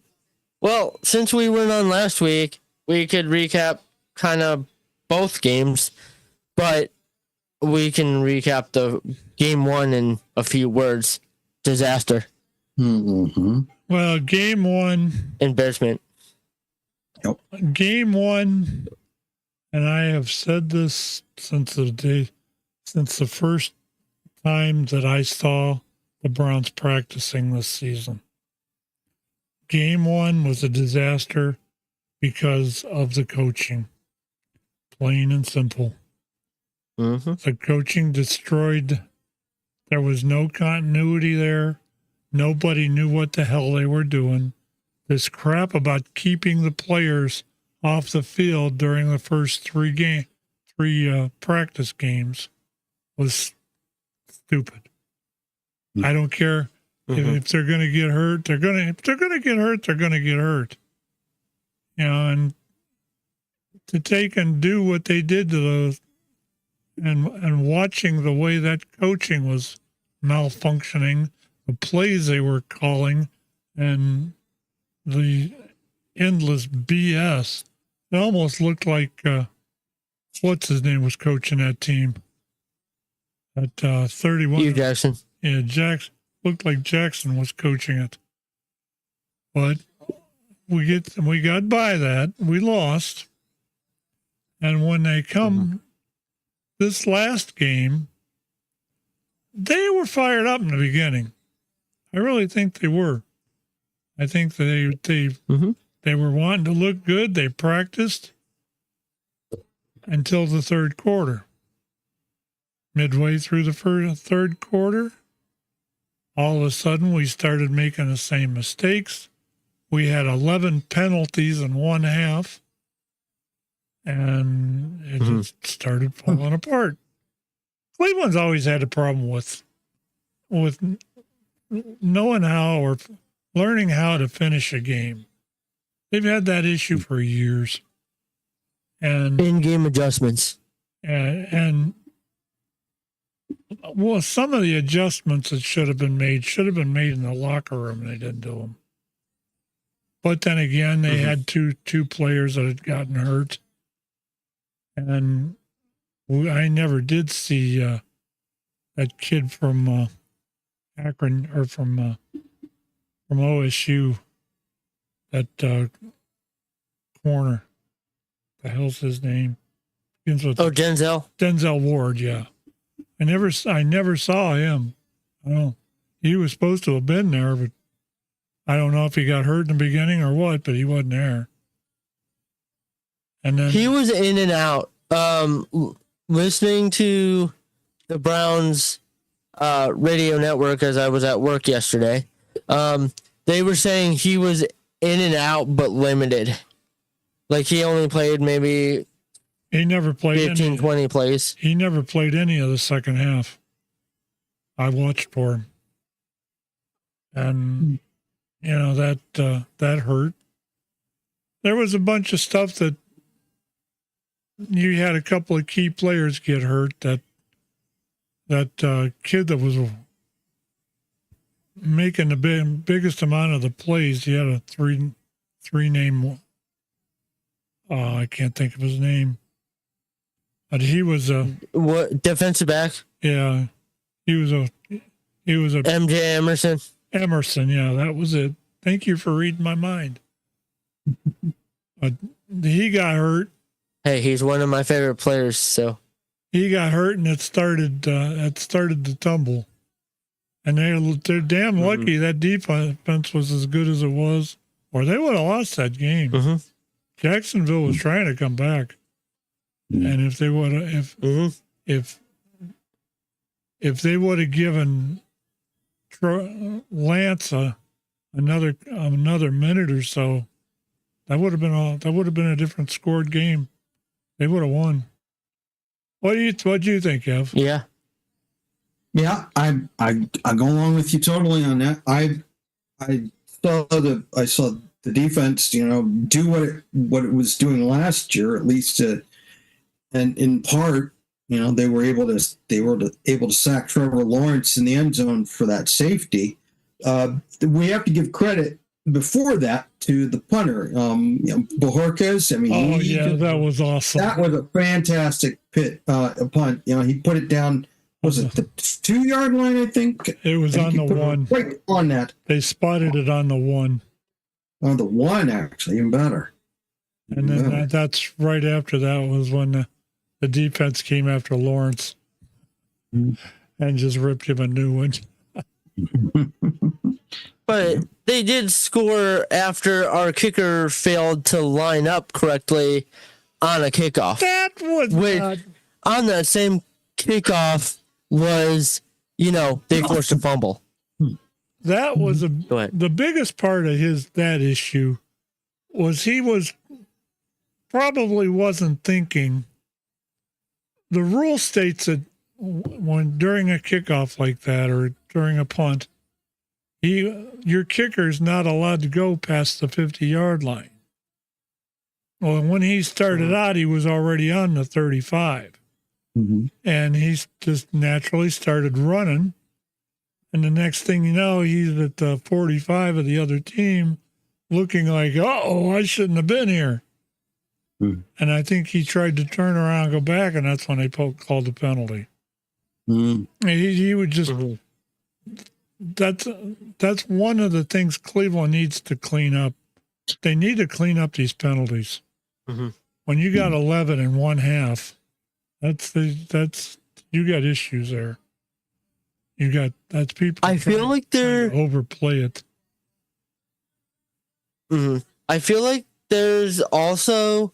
Well, since we weren't on last week, we could recap kind of both games, but we can recap the game one in a few words. Disaster. Mm-hmm. Well, game one. Embarrassment. Yep. Game one, and I have said this since the first time that I saw the Browns practicing this season. Game one was a disaster because of the coaching. Plain and simple. Mm-hmm. The coaching destroyed. There was no continuity there. Nobody knew what the hell they were doing. This crap about keeping the players off the field during the first three practice games was stupid. Mm-hmm. I don't care if they're going to get hurt. If they're going to get hurt, they're going to get hurt. And to take and do what they did to those, and watching the way that coaching was malfunctioning, the plays they were calling, and the endless BS. It almost looked like what's his name was coaching that team at 31. Hugh Jackson. Yeah, Jackson looked like Jackson was coaching it. But we got by that. We lost, and when they come this last game, they were fired up in the beginning. I really think they were. I think they were wanting to look good. They practiced. until the third quarter. Midway through the third quarter, all of a sudden we started making the same mistakes. We had 11 penalties in one half, and it just started falling apart. Cleveland's always had a problem with knowing how or learning how to finish a game. They've had that issue for years. And in-game adjustments. And well, some of the adjustments that should have been made in the locker room, and they didn't do them. But then again, they had two players that had gotten hurt. And I never did see that kid from Akron or from OSU, that corner. The hell's his name? Denzel. Denzel Ward. Yeah, I never saw him. I don't know. He was supposed to have been there, but I don't know if he got hurt in the beginning or what. But he wasn't there. And then he was in and out. Listening to the Browns radio network as I was at work yesterday, they were saying he was in and out but limited. Like he only played maybe he never played 20 plays. He never played any of the second half. I watched for him. And that hurt. There was a bunch of stuff that you had a couple of key players get hurt. That kid that was making the biggest amount of the plays, he had a three name. I can't think of his name, but he was a defensive back. Yeah, he was a MJ Emerson. Emerson, yeah, that was it. Thank you for reading my mind. But he got hurt. Hey, he's one of my favorite players. So he got hurt, and it started to tumble. And they're damn lucky that defense was as good as it was, or they would have lost that game. Jacksonville was trying to come back, and if they would have, if they would have given Lance another minute or so, that would have been a different scored game. They would have won. What do you think, Ev? Yeah, I go along with you totally on that. I saw the defense, do what it was doing last year, at least, and in part, they were able to sack Trevor Lawrence in the end zone for that safety. We have to give credit before that to the punter, Burke. I mean, that was awesome. That was a fantastic punt. He put it down. Was it the 2-yard line? I think it was on the one. Right on that. They spotted it on the one. On the one, actually, even better. And then that's right after that was when the defense came after Lawrence and just ripped him a new one. But they did score after our kicker failed to line up correctly on a kickoff. That was on that same kickoff was, they forced a fumble. That was the biggest part of that issue was he probably wasn't thinking. The rule states that when during a kickoff like that or during a punt, your kicker is not allowed to go past the 50-yard line. Well, when he started out, he was already on the 35. And he just naturally started running. And the next thing you know, he's at the 45 of the other team looking like, I shouldn't have been here. And I think he tried to turn around and go back, and that's when they called the penalty. He would just... That's one of the things Cleveland needs to clean up. They need to clean up these penalties. When you got 11 in one half, that's you got issues there. That's people. I feel like they're overplay it. I feel like there's also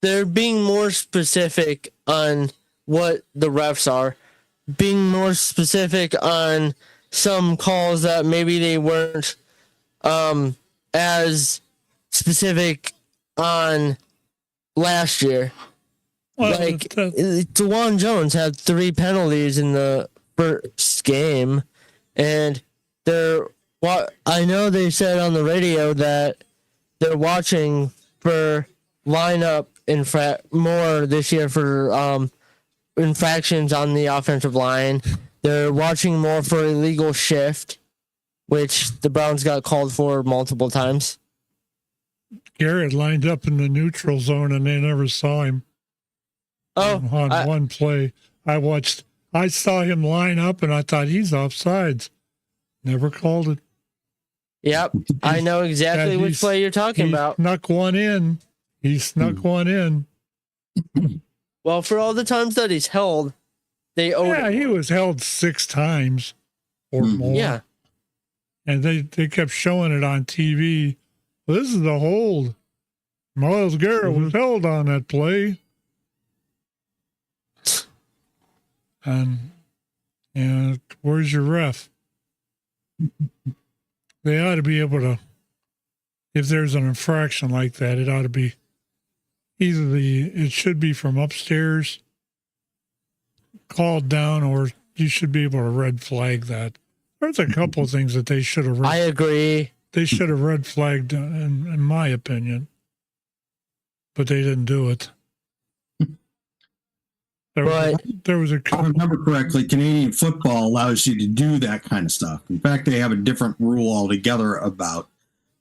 they're being more specific on what the refs are, being more specific on some calls that maybe they weren't as specific on last year. Well, like DeJuan Jones had 3 penalties in the first game, and I know they said on the radio that they're watching for lineup more this year for infractions on the offensive line. They're watching more for illegal shift, which the Browns got called for multiple times. Garrett lined up in the neutral zone and they never saw him. On one play. I saw him line up and I thought he's offsides. Never called it. Yep. I know exactly which play you're talking about. Snuck one in. He snuck one in. Well, for all the times that he's held, they owed him. He was held 6 times or more. Yeah. And they kept showing it on TV. Well, this is the hold. Miles Garrett was held on that play. And where's your ref? They ought to be able to, if there's an infraction like that, it ought to be it should be from upstairs called down, or you should be able to red flag that. There's a couple of things that they should have. I agree. They should have red flagged, in my opinion, but they didn't do it. There was if I remember correctly, Canadian football allows you to do that kind of stuff. In fact, they have a different rule altogether about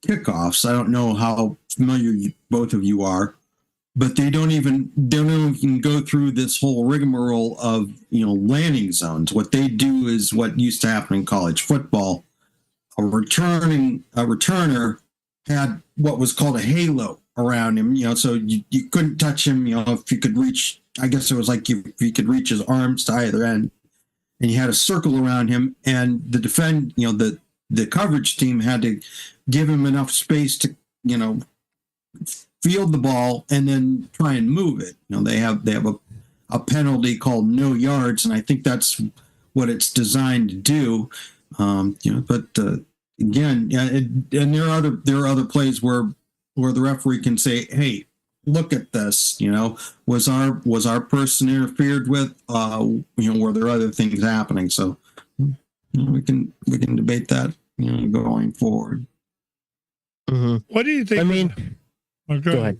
kickoffs. I don't know how familiar both of you are, but they don't even go through this whole rigmarole of landing zones. What they do is what used to happen in college football. A returner had what was called a halo around him, so you couldn't touch him, if you could reach. I guess it was like if he could reach his arms to either end, and you had a circle around him, and the coverage team had to give him enough space to, field the ball and then try and move it. They have a penalty called no yards, and I think that's what it's designed to do. But again, and there are other plays where the referee can say, "Hey, look at this. Was our person interfered with? Were there other things happening?" So we can debate that going forward. Mm-hmm. What do you think? I mean, go ahead.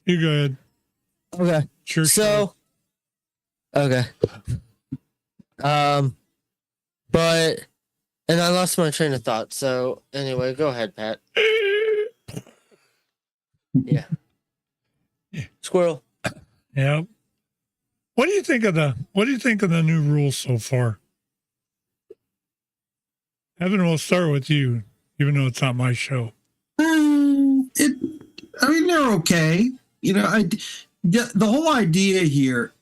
You go ahead. Okay. Sure. So, okay. But, and I lost my train of thought. So anyway, go ahead, Pat. Yeah. Squirrel. Yeah. What do you think of the new rules so far? Evan, we'll start with you, even though it's not my show. They're okay. The whole idea here,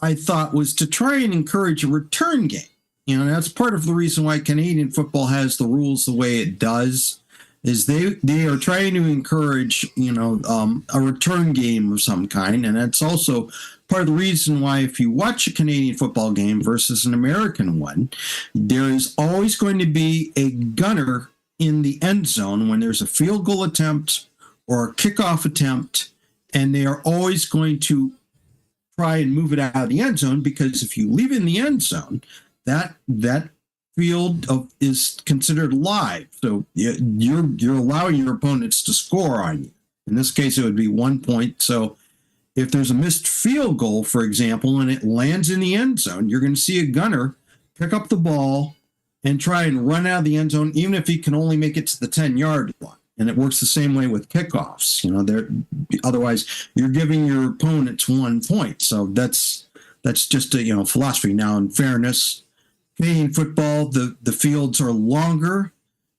I thought, was to try and encourage a return game. That's part of the reason why Canadian football has the rules the way it does, is they are trying to encourage, a return game of some kind. And that's also part of the reason why if you watch a Canadian football game versus an American one, there is always going to be a gunner in the end zone when there's a field goal attempt or a kickoff attempt, and they are always going to try and move it out of the end zone, because if you leave it in the end zone, that field is considered live. So you're allowing your opponents to score on you. In this case, it would be 1 point. So if there's a missed field goal, for example, and it lands in the end zone, you're going to see a gunner pick up the ball and try and run out of the end zone, even if he can only make it to the 10-yard line. And it works the same way with kickoffs. Otherwise you're giving your opponents 1 point. So that's just a philosophy. Now, in fairness, Canadian football, the fields are longer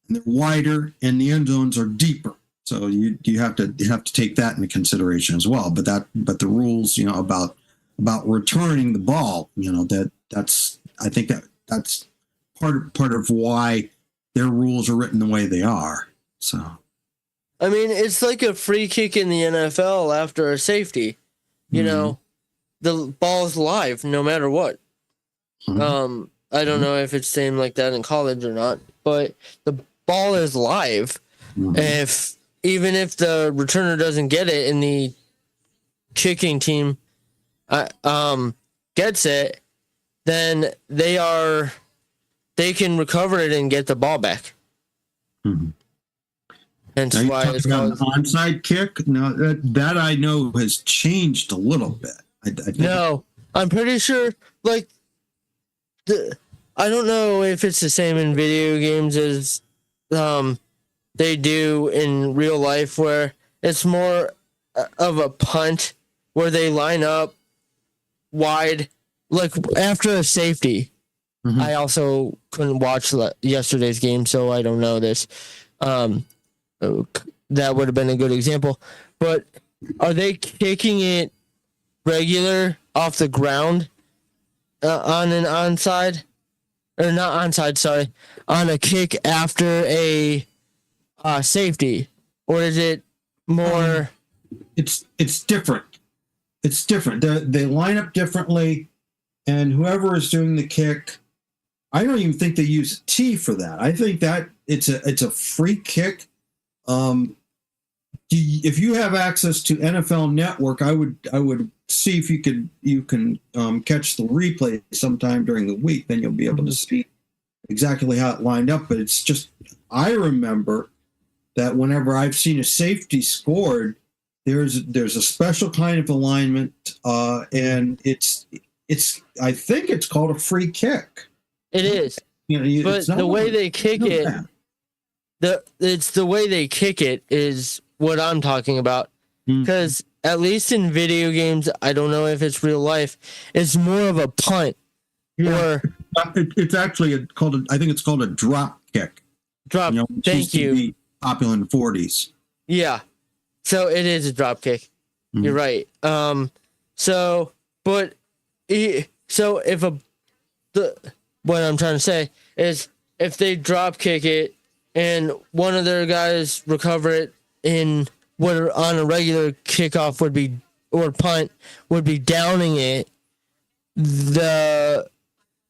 and they're wider, and the end zones are deeper. So you have to take that into consideration as well. But the rules, about returning the ball, I think that's part of why their rules are written the way they are. So I mean, it's like a free kick in the NFL after a safety. You know, the ball's live no matter what. I don't know if it's same like that in college or not, but the ball is live. Even if the returner doesn't get it and the kicking team gets it, then they can recover it and get the ball back. Hence Now, why it's an called onside kick. Now that I know has changed a little bit. I think no. I'm pretty sure. Like, I don't know if it's the same in video games as they do in real life, where it's more of a punt where they line up wide, like after a safety. I also couldn't watch yesterday's game, so I don't know this. That would have been a good example. But are they kicking it regular off the ground on an onside? Or not onside, sorry. On a kick after a safety? Or is it more... It's different. It's different. They line up differently, and whoever is doing the kick, I don't even think they use a T for that. I think that it's a free kick. If you have access to NFL Network, I would see if you can catch the replay sometime during the week. Then you'll be able to see exactly how it lined up. But it's just, I remember that whenever I've seen a safety scored, there's a special kind of alignment, and it's I think it's called a free kick. It is. But the way they kick it, the way they kick it is what I'm talking about. Because at least in video games, I don't know if it's real life, it's more of a punt. Yeah. It's actually I think it's called a drop kick. Drop. Thank you. To be popular in the 40s. Yeah. So it is a drop kick. You're right. So if what I'm trying to say is if they drop kick it and one of their guys recover it in what on a regular kickoff would be, or punt would be downing it, the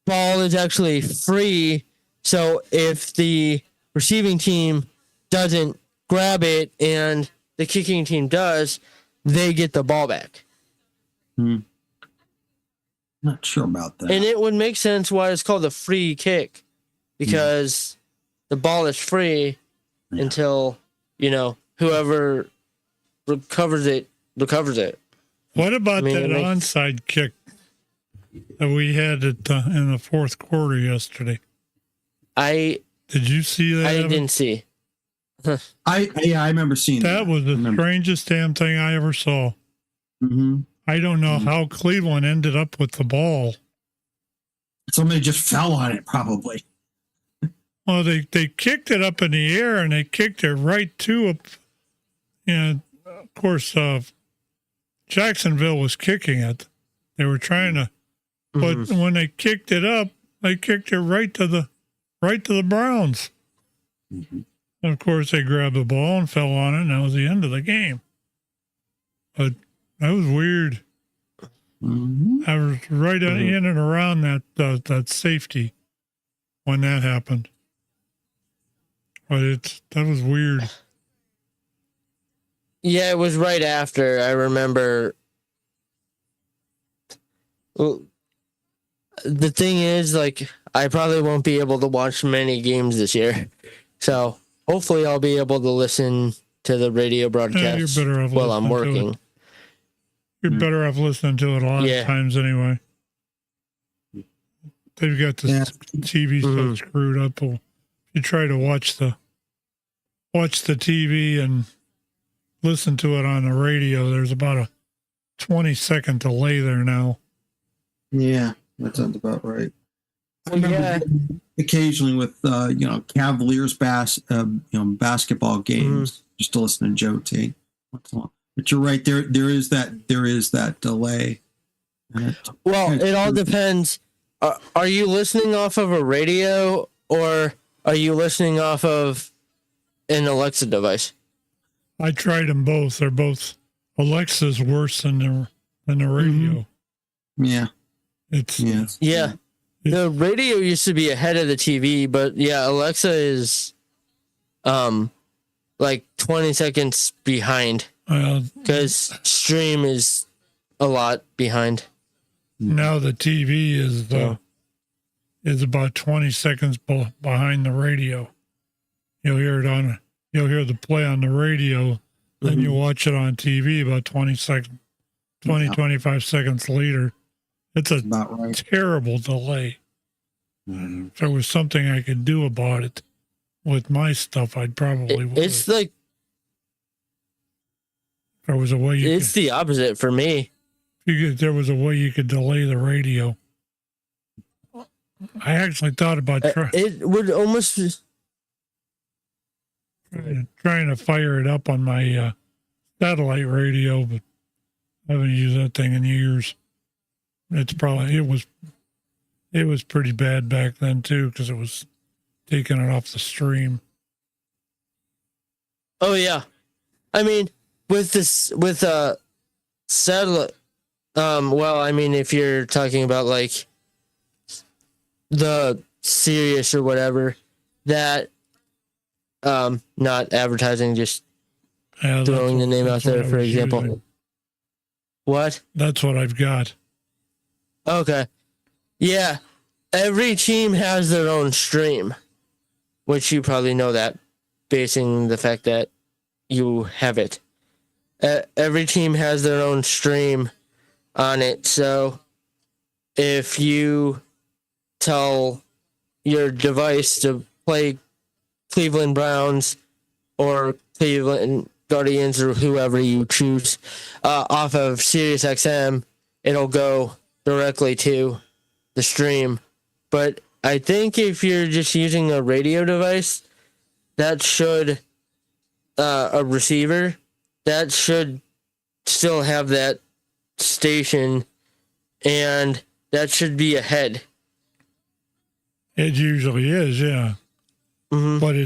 ball is actually free. So if the receiving team doesn't grab it and the kicking team does, they get the ball back. Not sure about that. And it would make sense why it's called a free kick, because the ball is free until, whoever recovers it. What about that onside kick that we had in the fourth quarter yesterday? Did you see that? I didn't see. I remember seeing that. That was the strangest damn thing I ever saw. I don't know how Cleveland ended up with the ball. Somebody just fell on it, probably. Well, they kicked it up in the air, and they kicked it right to of course, Jacksonville was kicking it. They were trying to, but when they kicked it up, they kicked it right to the Browns. And of course, they grabbed the ball and fell on it, and that was the end of the game. But that was weird. I was right in and around that safety when that happened. But that was weird. Yeah, it was right after. I remember. Well, the thing is, I probably won't be able to watch many games this year. So hopefully I'll be able to listen to the radio broadcast while I'm working. You're better off listening to it a lot of times anyway. They've got the TV stuff screwed up. You try to watch the TV and listen to it on the radio, there's about a 20-second delay there now. Yeah, that sounds about right. I remember occasionally with Cavaliers basketball games, just to listen to Joe Tate. But you're right, there is that delay. Well, it all depends. Are you listening off of a radio or are you listening off of an Alexa device? I tried them both. They're both Alexa's worse than the radio. Yeah. It's Yeah. The radio used to be ahead of the TV, but yeah, Alexa is like 20 seconds behind. Because stream is a lot behind. Now the TV is about 20 seconds behind the radio. You'll hear the play on the radio, then you watch it on TV about 25 seconds later. It's a terrible delay. If there was something I could do about it with my stuff, I'd probably would. It's like, if there was a way it's the opposite for me. If there was a way you could delay the radio. I actually thought about it would almost trying to fire it up on my satellite radio, but I haven't used that thing in years. It was pretty bad back then too, because it was taking it off the stream. Oh yeah, I mean with satellite. Well, I mean if you're talking about like the Sirius or whatever, that not advertising, just throwing the name out there for example. Using. What? That's what I've got. Okay. Yeah. Every team has their own stream, which you probably know that, basing the fact that you have it. Every team has their own stream on it. So if you tell your device to play Cleveland Browns or Cleveland Guardians or whoever you choose off of Sirius XM, it'll go directly to the stream. But I think if you're just using a radio device, that should a receiver, that should still have that station, and that should be ahead. It usually is, yeah. Mm-hmm. But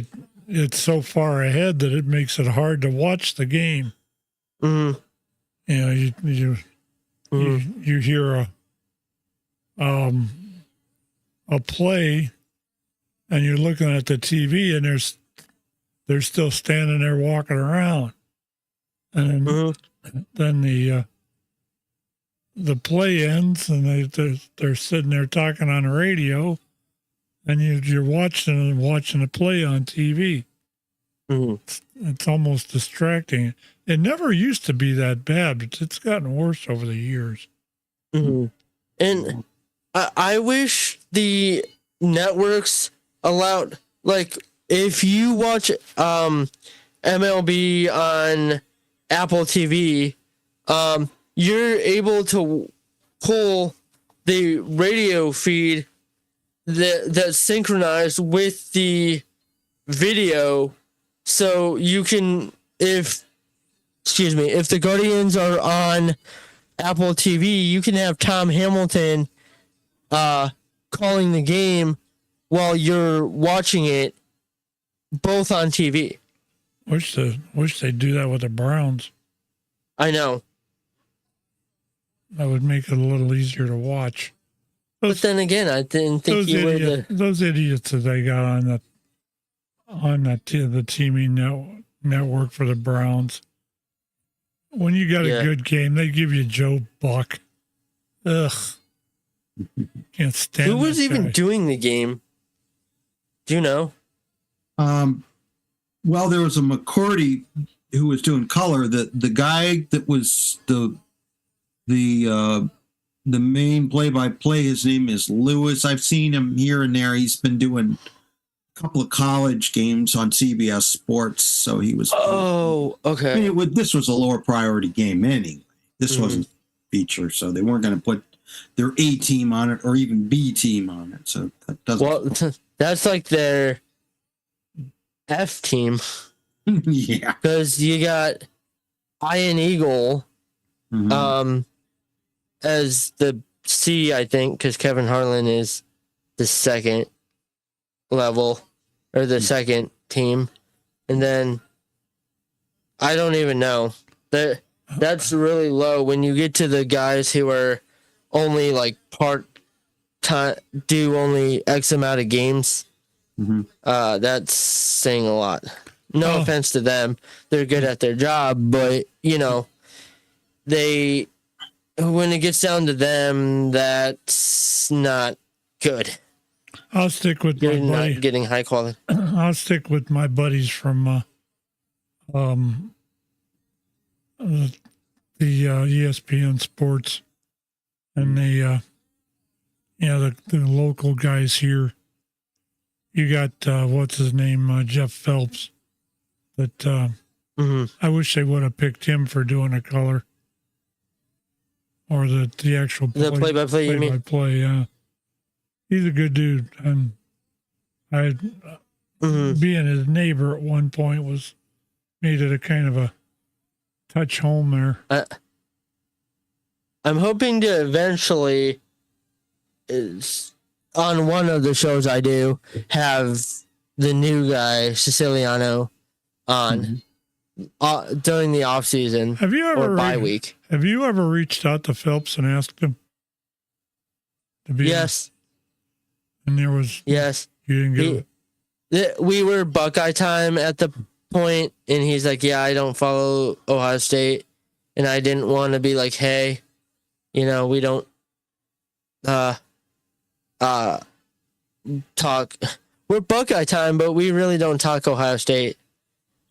it's so far ahead that it makes it hard to watch the game. Mm-hmm. You know, you hear a play, and you're looking at the TV, and they're still standing there walking around, and then the play ends, and they're sitting there talking on the radio, and you're watching the play on TV. It's almost distracting. It never used to be that bad, but it's gotten worse over the years. And I wish the networks allowed, like, if you watch MLB on Apple TV, you're able to pull the radio feed that's synchronized with the video, so you can, if the Guardians are on Apple TV, you can have Tom Hamilton calling the game while you're watching it, both on TV. Wish they'd do that with the Browns. I know. That would make it a little easier to watch. But then again, I didn't think you were those idiots that they got on the TV network for the Browns. When you got a good game, they give you Joe Buck. Ugh. Can't stand. Who was even doing the game? Do you know? Well, there was a McCourty who was doing color. The guy that was the main play-by-play, his name is Lewis. I've seen him here and there. He's been doing a couple of college games on CBS Sports, so he was. Oh, okay. I mean, this was a lower priority game anyway. This wasn't a feature, so they weren't going to put their A team on it or even B team on it. So that doesn't. Well, that's like their F team. Yeah, because you got Iron Eagle, as the C, I think, because Kevin Harlan is the second level or the second team, and then I don't even know. That's really low. When you get to the guys who are only like part time, do only X amount of games, that's saying a lot. No offense to them. They're good at their job, but, you know, when it gets down to them, that's not good. I'll stick with my buddy. Not getting high quality. I'll stick with my buddies from the ESPN Sports and the local guys here. You got what's his name, Jeff Phelps. But I wish they would have picked him for doing a color or the actual play-by-play. You mean? Play, yeah. He's a good dude, and being his neighbor at one point made it a kind of a touch home there. I'm hoping to eventually, on one of the shows I do, have the new guy Siciliano on during the off season. Have you ever or bye week? Have you ever reached out to Phelps and asked him to be? Yes. And there was yes. You didn't get it. We were Buckeye time at the point, and he's like, "Yeah, I don't follow Ohio State," and I didn't want to be like, "Hey, you know, we don't talk. We're Buckeye time, but we really don't talk Ohio State."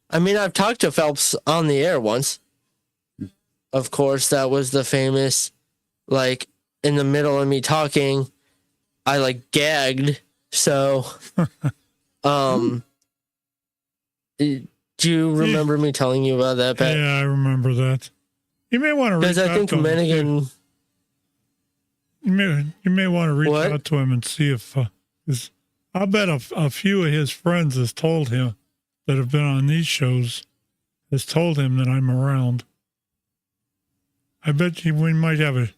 I mean, I've talked to Phelps on the air once. Of course, that was the famous, like, in the middle of me talking, I, like, gagged. So, do you remember me telling you about that, Pat? Yeah, I remember that. You may want to reach out to him. Because I think Menigan... You may want to reach out to him and see if... I'll bet a few of his friends has told him that have been on these shows has told him that I'm around. I bet you we might have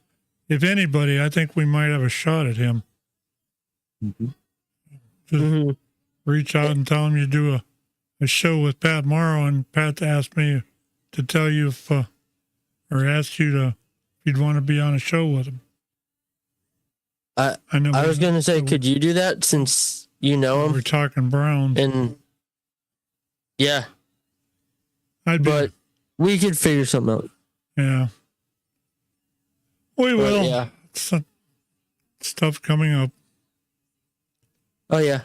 if anybody, I think we might have a shot at him. Just reach out and tell him you do a show with Pat Morrow, and Pat asked me to tell you or asked you if you'd want to be on a show with him. I was going to say, could you do that since you know him? We're talking Browns. And yeah. But we could figure something out. Yeah. We will. Yeah. Stuff coming up. Oh, yeah.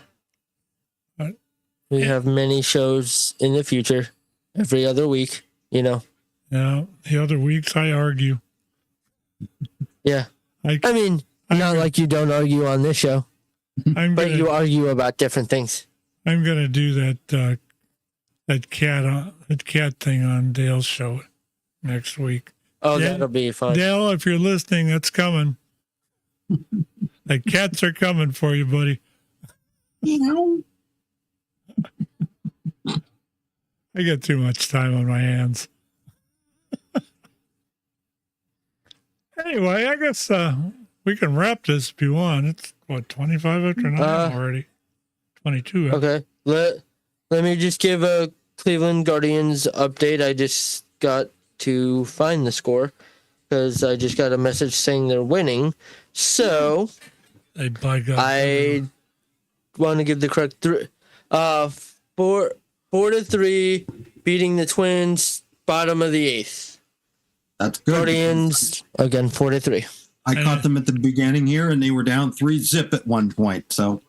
We have many shows in the future, every other week, you know. Yeah. The other weeks I argue. Yeah. I mean, not like you don't argue on this show, but you argue about different things. I'm going to do that cat thing on Dale's show next week. Oh, that'll be fun. Dale, if you're listening, that's coming. The cats are coming for you, buddy. I got too much time on my hands. Anyway, I guess we can wrap this if you want. It's, 25 after 9 already? 22. Okay. Let me just give a Cleveland Guardians update. I just got to find the score because I just got a message saying they're winning. So I want to give the correct 4-3, beating the Twins, bottom of the 8th. That's good. Guardians again, 4-3. I caught them at the beginning here, and they were down 3-0 at one point. So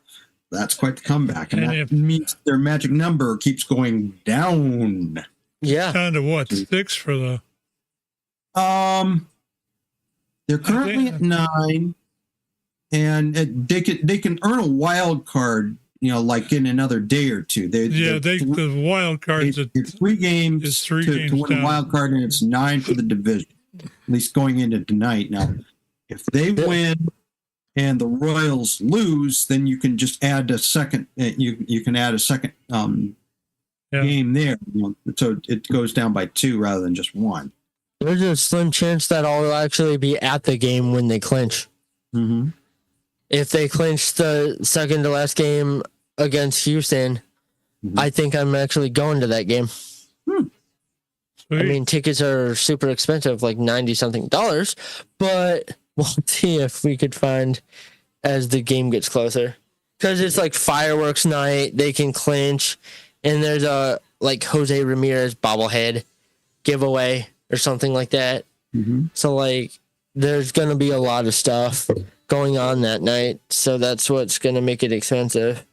that's quite the comeback, and that means their magic number keeps going down. Yeah, down to what, 6 for the? They're currently at 9, and they can earn a wild card. You know, like in another day or two. The wild cards. It's 3 games to win a wild card, and it's 9 for the division. At least going into tonight. Now, if they win and the Royals lose, then you can just add a second. You can add a second game there. You know, so it goes down by 2 rather than just 1. There's a slim chance that I'll actually be at the game when they clinch. Mm-hmm. If they clinch the second to last game against Houston, I think I'm actually going to that game. Sweet. I mean, tickets are super expensive, like $90-something, but we'll see if we could find as the game gets closer. Because it's like fireworks night, they can clinch, and there's a like Jose Ramirez bobblehead giveaway or something like that. Mm-hmm. So like there's going to be a lot of stuff going on that night. So that's what's going to make it expensive.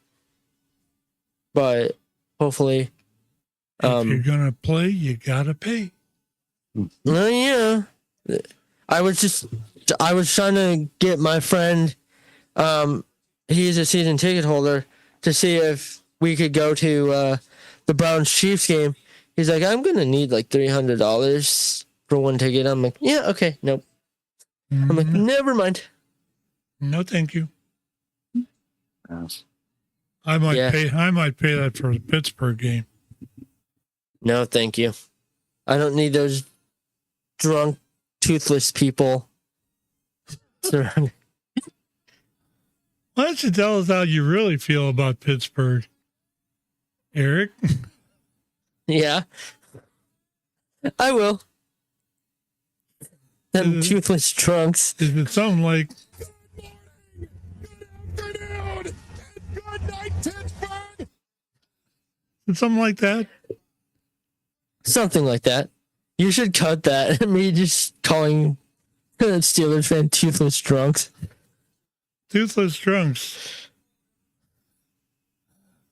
But hopefully. If you're going to play, you got to pay. Yeah. I was trying to get my friend, he's a season ticket holder, to see if we could go to the Browns Chiefs game. He's like, I'm going to need like $300 for one ticket. I'm like, yeah, okay, nope. I'm like, never mind. No, thank you. I might pay that for the Pittsburgh game. No, thank you. I don't need those drunk, toothless people surrounding. Why don't you tell us how you really feel about Pittsburgh, Eric? Yeah, I will. Them toothless drunks. Is it something like... Something like that? Something like that. You should cut that. Me just calling Steelers fan toothless drunks. Toothless drunks.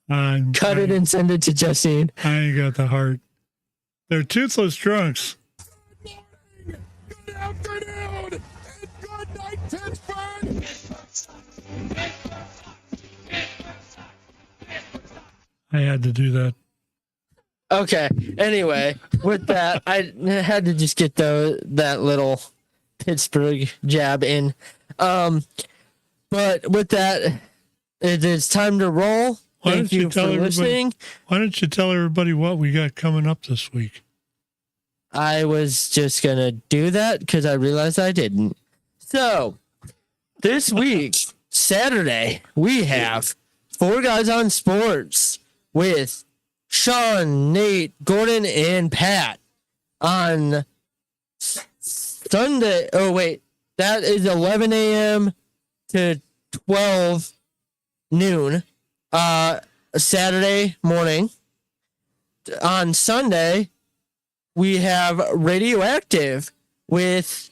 Cut it and send it to Justine. I ain't got the heart. They're toothless drunks. Good afternoon and good night, Pittsburgh. I had to do that. Okay. Anyway, with that, I had to just get that little Pittsburgh jab in. But with that, it is time to roll. Thank you for listening. Why don't you tell everybody what we got coming up this week? I was just going to do that because I realized I didn't. So, this week, Saturday, we have 4 Guys on Sports with Sean, Nate, Gordon, and Pat. On Sunday, oh wait, that is 11 a.m. to 12 noon. Saturday morning. On Sunday, we have Radioactive with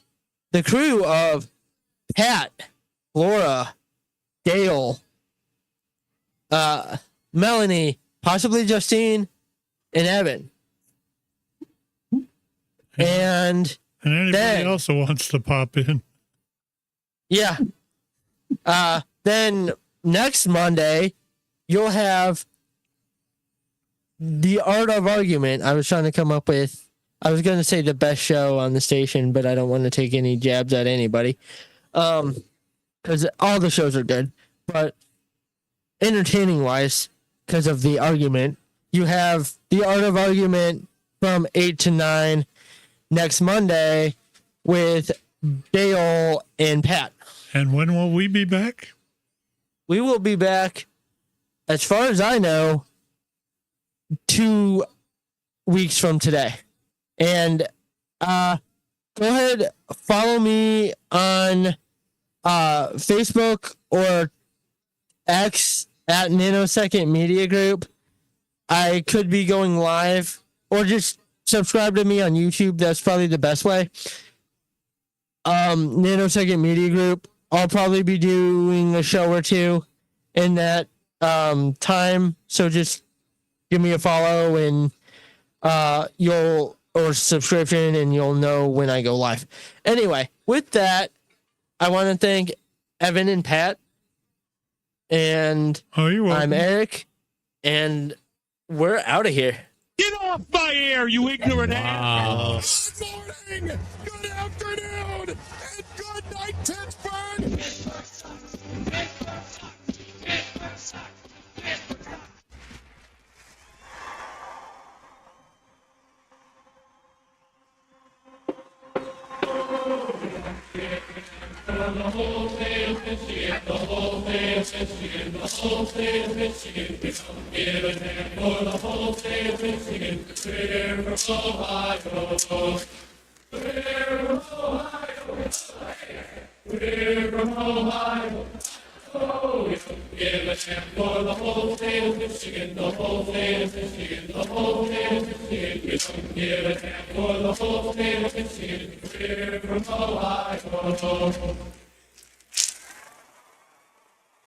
the crew of Pat, Laura, Dale, Melanie, possibly Justine, and Evan. And anybody else who wants to pop in. Yeah. Then next Monday, you'll have The Art of Argument. I was trying to come up with, I was going to say the best show on the station, but I don't want to take any jabs at anybody. Because all the shows are good. But entertaining wise, because of The Argument, you have The Art of Argument from 8 to 9 next Monday with Dale and Pat. And when will we be back? We will be back, as far as I know, 2 weeks from today. And go ahead, follow me on Facebook or X at Nanosecond Media Group. I could be going live, or just subscribe to me on YouTube. That's probably the best way. Nanosecond Media Group. I'll probably be doing a show or 2 in that time. So just give me a follow and or subscription, and you'll know when I go live. Anyway, with that, I want to thank Evan and Pat. And I'm Erik, and we're out of here. Get off my air, you ignorant ass! Good morning, good afternoon, and good night, Pittsburgh! the whole state of Michigan, the whole state of Michigan, the whole state of Michigan. We don't give a damn for the whole state of Michigan. We're from Ohio. We're from Ohio. We're from Ohio. Oh, we don't give a damn for the whole state of Michigan, the whole state of Michigan, the whole state of Michigan. We don't give a damn for the whole state of Michigan. We're from Ohio.